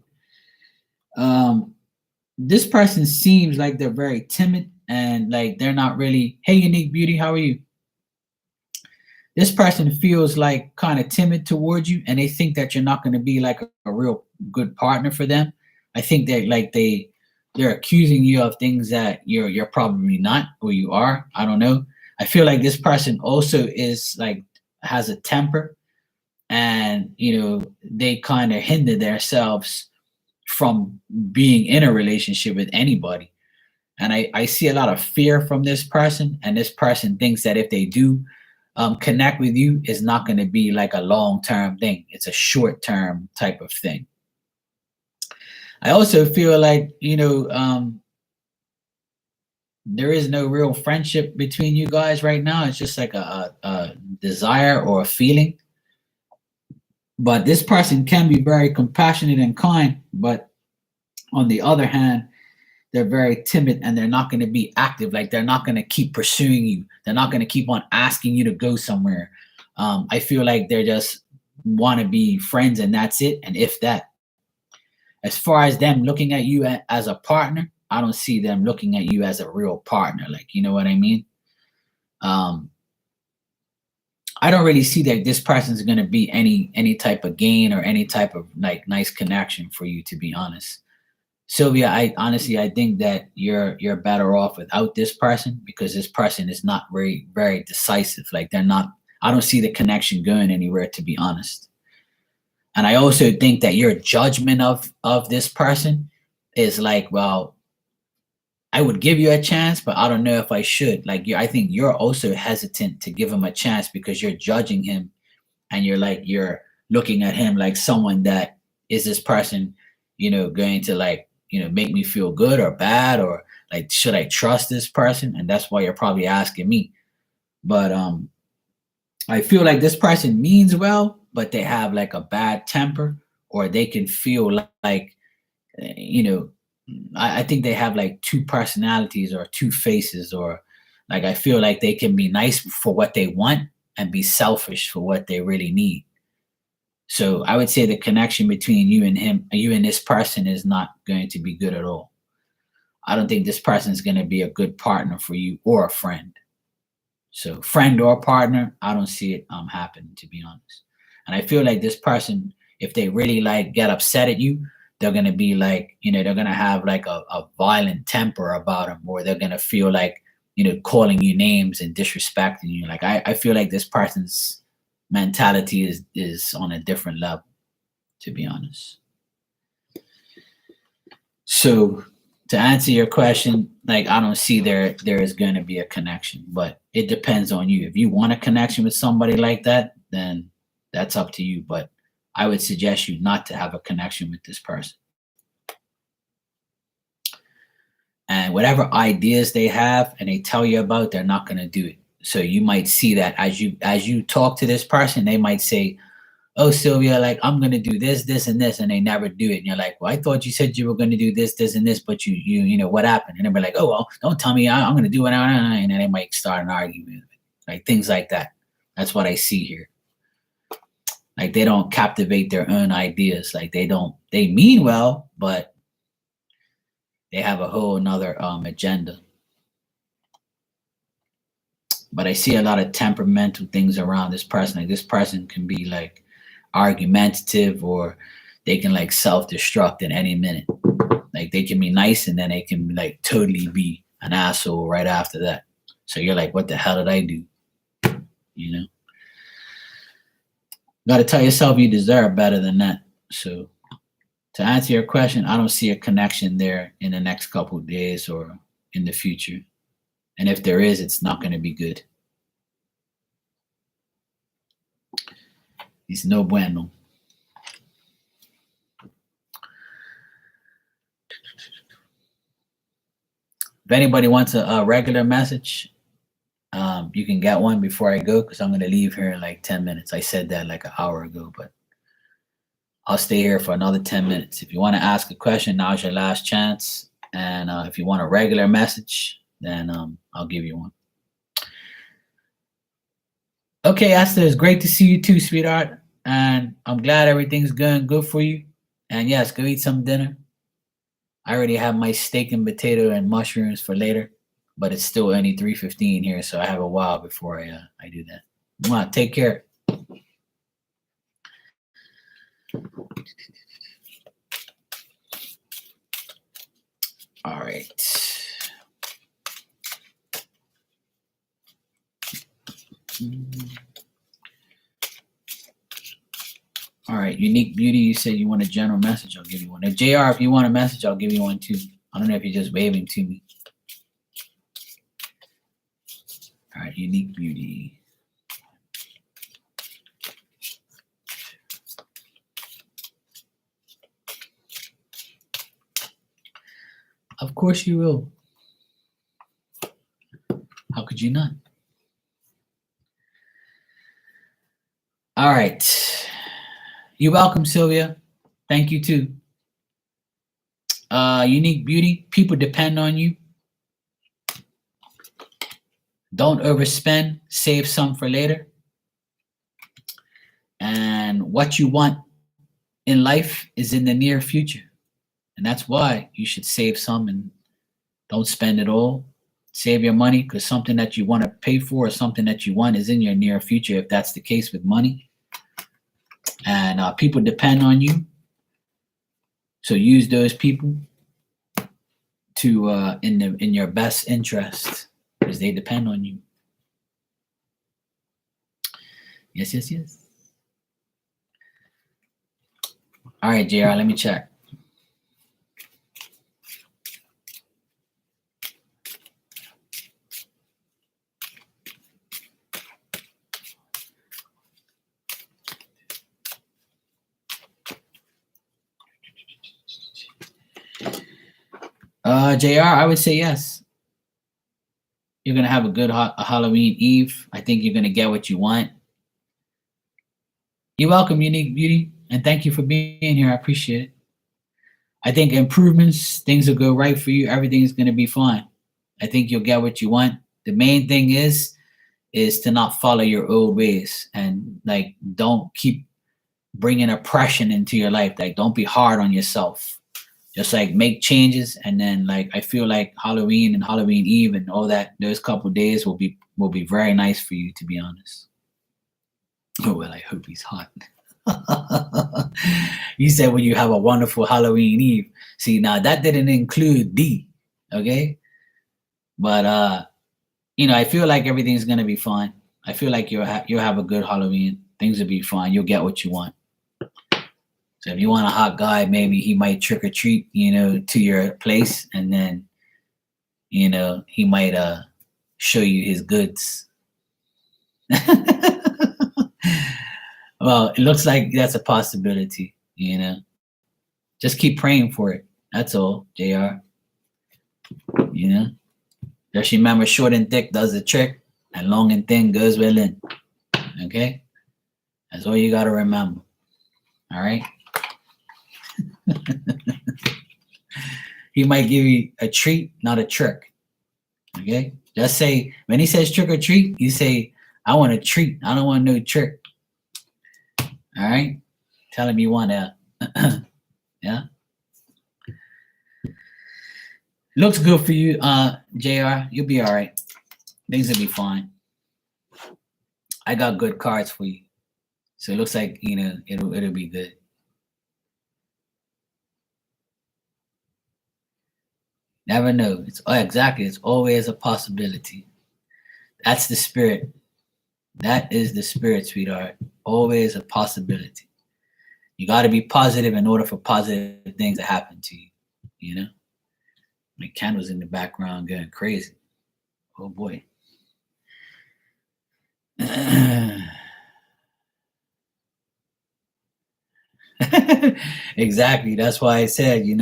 this person seems like they're very timid and like they're not really, hey, Unique Beauty, how are you? This person feels like kind of timid towards you and they think that you're not going to be like a real good partner for them. I think that like they're accusing you of things that you're probably not, or you are. I don't know. I feel like this person also is like has a temper, and they kind of hinder themselves from being in a relationship with anybody. And I see a lot of fear from this person, and this person thinks that if they do connect with you, it's not going to be like a long-term thing. It's a short-term type of thing. I also feel like there is no real friendship between you guys right now. It's just like a desire or a feeling. But this person can be very compassionate and kind, but on the other hand, they're very timid and they're not going to be active. Like they're not going to keep pursuing you. They're not going to keep on asking you to go somewhere. I feel like they just want to be friends and that's it. And if that, as far as them looking at you as a partner, I don't see them looking at you as a real partner. Like, you know what I mean? I don't really see that this person's going to be any type of gain or any type of like nice connection for you, to be honest. Sylvia, I honestly I think that you're better off without this person because this person is not very decisive. Like they're not. I don't see the connection going anywhere, to be honest. And I also think that your judgment of this person is like, well, I would give you a chance, but I don't know if I should. Like I think you're also hesitant to give him a chance because you're judging him and you're looking at him like someone that is this person, going to like, make me feel good or bad or like should I trust this person? And that's why you're probably asking me. But I feel like this person means well, but they have like a bad temper or they can feel like, you know, I think they have like two personalities or two faces, or like I feel like they can be nice for what they want and be selfish for what they really need. So I would say the connection between you and this person is not going to be good at all. I don't think this person is going to be a good partner for you or a friend. So friend or partner, I don't see it happening, to be honest. And I feel like this person, if they really like get upset at you, they're gonna be like, they're gonna have like a violent temper about them, or they're gonna feel like, calling you names and disrespecting you. Like I feel like this person's mentality is on a different level, to be honest. So to answer your question, like I don't see there is going to be a connection, but it depends on you. If you want a connection with somebody like that, then that's up to you. But I would suggest you not to have a connection with this person. And whatever ideas they have and they tell you about, they're not going to do it. So you might see that as you talk to this person, they might say, "Oh, Sylvia, like I'm gonna do this, and this," and they never do it. And you're like, "Well, I thought you said you were gonna do this, and this, but what happened?" And they'll be like, "Oh, well, don't tell me. I'm gonna do it," and then they might start an argument, like things like that. That's what I see here. Like they don't captivate their own ideas. Like they don't. They mean well, but they have a whole another agenda. But I see a lot of temperamental things around this person. Like this person can be like argumentative, or they can like self-destruct at any minute. Like they can be nice and then they can like totally be an asshole right after that. So you're like, what the hell did I do? You know? Got to tell yourself you deserve better than that. So to answer your question, I don't see a connection there in the next couple of days or in the future. And if there is, it's not going to be good. It's no bueno. If anybody wants a regular message, you can get one before I go because I'm going to leave here in like 10 minutes. I said that like an hour ago, but I'll stay here for another 10 minutes. If you want to ask a question, now's your last chance. And if you want a regular message, then I'll give you one. Okay, Esther, it's great to see you too, sweetheart. And I'm glad everything's going good for you. And yes, go eat some dinner. I already have my steak and potato and mushrooms for later, but it's still only 3:15 here, so I have a while before I do that. Mwah, take care. All right. All right, Unique Beauty, you said you want a general message, I'll give you one. And JR, if you want a message, I'll give you one too. I don't know if you're just waving to me. All right, Unique Beauty. Of course you will. How could you not? All right. You're welcome, Sylvia. Thank you too. Unique Beauty, people depend on you. Don't overspend, save some for later. And what you want in life is in the near future. And that's why you should save some and don't spend it all. Save your money because something that you want to pay for or something that you want is in your near future, if that's the case with money. And people depend on you. So use those people to in your best interest because they depend on you. Yes, yes, yes. All right, JR, let me check. JR, I would say yes. You're gonna have a good Halloween Eve. I think you're gonna get what you want. You're welcome, Unique Beauty, and thank you for being here. I appreciate it. I think improvements, things will go right for you. Everything's gonna be fine. I think you'll get what you want. The main thing is to not follow your old ways and like don't keep bringing oppression into your life. Like don't be hard on yourself. Just like make changes, and then like I feel like Halloween and Halloween Eve and all that those couple days will be very nice for you, to be honest. Oh well, I hope he's hot. You said when you have a wonderful Halloween Eve. See, now that didn't include D, okay? But I feel like everything's gonna be fine. I feel like you'll have a good Halloween. Things will be fine. You'll get what you want. So if you want a hot guy, maybe he might trick or treat, to your place, and then, he might show you his goods. Well, it looks like that's a possibility, Just keep praying for it. That's all, JR. Just remember, short and thick does the trick, and long and thin goes well in. Okay? That's all you got to remember. All right? He might give you a treat, not a trick. Okay? Just say, when he says trick or treat, you say, I want a treat. I don't want no trick. All right? Tell him you want that. Yeah? Looks good for you, JR. You'll be all right. Things will be fine. I got good cards for you. So it looks like, it'll be good. Never know. Exactly. It's always a possibility. That's the spirit. That is the spirit, sweetheart. Always a possibility. You got to be positive in order for positive things to happen to you. My candles in the background going crazy. Oh boy. Exactly. That's why I said, you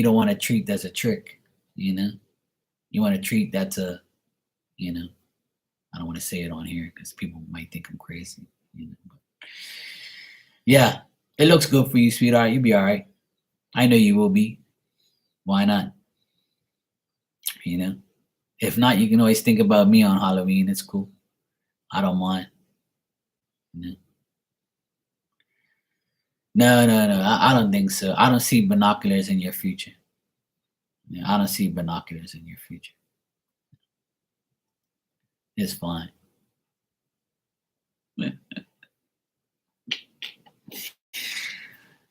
don't want to treat that's a trick, You want to treat that's a, I don't want to say it on here because people might think I'm crazy. But yeah, it looks good for you, sweetheart. You'll be all right. I know you will be. Why not? If not, you can always think about me on Halloween. It's cool. I don't mind. No. I don't think so. I don't see binoculars in your future. I don't see binoculars in your future. It's fine.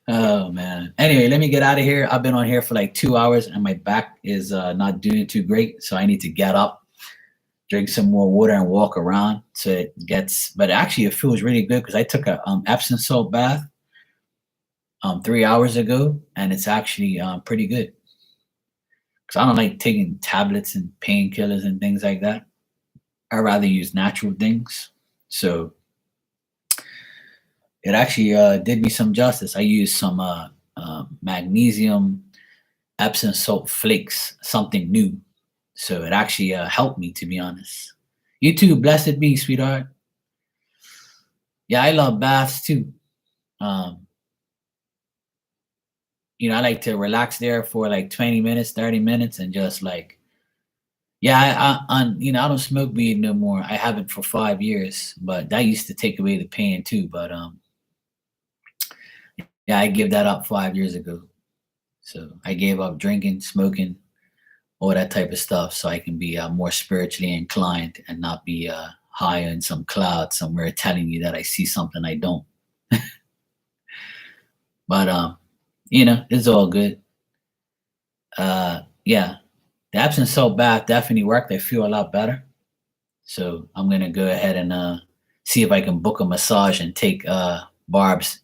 Oh man. Anyway, let me get out of here. I've been on here for like 2 hours and my back is not doing too great. So I need to get up, drink some more water and walk around. So but actually it feels really good because I took a Epsom salt bath 3 hours ago and it's actually pretty good. Because I don't like taking tablets and painkillers and things like that. I rather use natural things. So it actually did me some justice. I used some magnesium Epsom salt flakes, something new. So it actually helped me, to be honest. You too, blessed be, sweetheart. Yeah, I love baths too. I like to relax there for like 20 minutes, 30 minutes and just like, yeah, I don't smoke weed no more. I haven't for 5 years, but that used to take away the pain too. But yeah, I gave that up 5 years ago. So I gave up drinking, smoking, all that type of stuff so I can be more spiritually inclined and not be high in some cloud somewhere telling you that I see something I don't. But It's all good. Yeah, the Epsom salt bath definitely worked. I feel a lot better. So I'm gonna go ahead and see if I can book a massage and take Barb's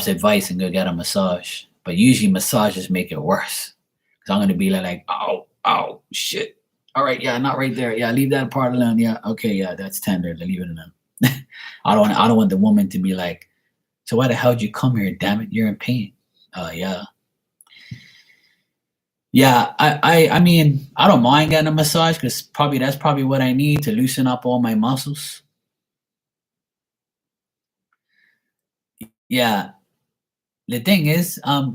advice and go get a massage. But usually massages make it worse because I'm gonna be like, oh, oh, shit. All right, yeah, not right there. Yeah, leave that part alone. Yeah, okay, yeah, that's tender. Leave it alone. I don't want the woman to be like, so why the hell did you come here? Damn it, you're in pain. Yeah, yeah. I mean, I don't mind getting a massage because that's probably what I need to loosen up all my muscles. Yeah. The thing is, uh,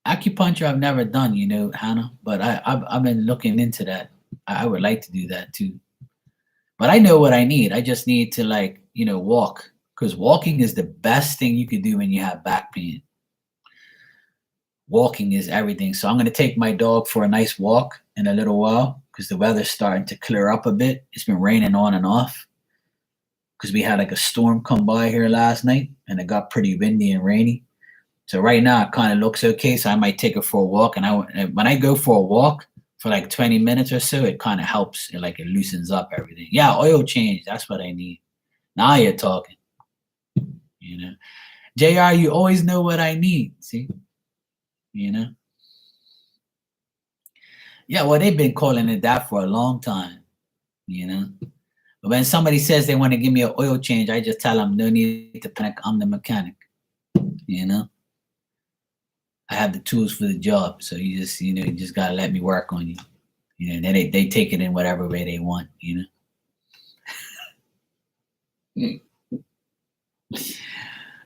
acupuncture I've never done, Hannah, but I've been looking into that. I would like to do that too. But I know what I need. I just need to walk because walking is the best thing you could do when you have back pain. Walking is everything. So I'm going to take my dog for a nice walk in a little while because the weather's starting to clear up a bit. It's been raining on and off because we had like a storm come by here last night and it got pretty windy and rainy. So right now it kind of looks okay. So I might take her for a walk. And when I go for a walk for like 20 minutes or so, it kind of helps. It loosens up everything. Yeah, oil change. That's what I need. Now you're talking. You know, Jr. You always know what I need. See, you know. Yeah, well, they've been calling it that for a long time. You know, but when somebody says they want to give me an oil change, I just tell them no need to panic. I'm the mechanic. You know. I have the tools for the job. So you just gotta let me work on you. And then they take it in whatever way they want.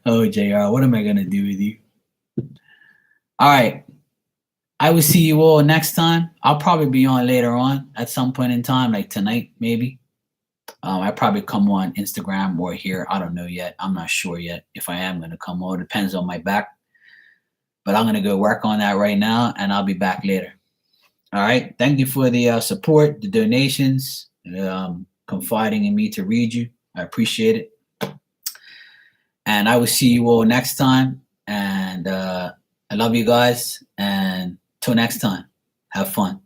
Oh, JR, what am I gonna do with you? All right. I will see you all next time. I'll probably be on later on at some point in time, like tonight, maybe. I probably come on Instagram or here. I don't know yet. I'm not sure yet if I am gonna come on. It depends on my back. But I'm gonna go work on that right now, and I'll be back later. All right. Thank you for the support, the donations, confiding in me to read you. I appreciate it. And I will see you all next time. And I love you guys. And till next time, have fun.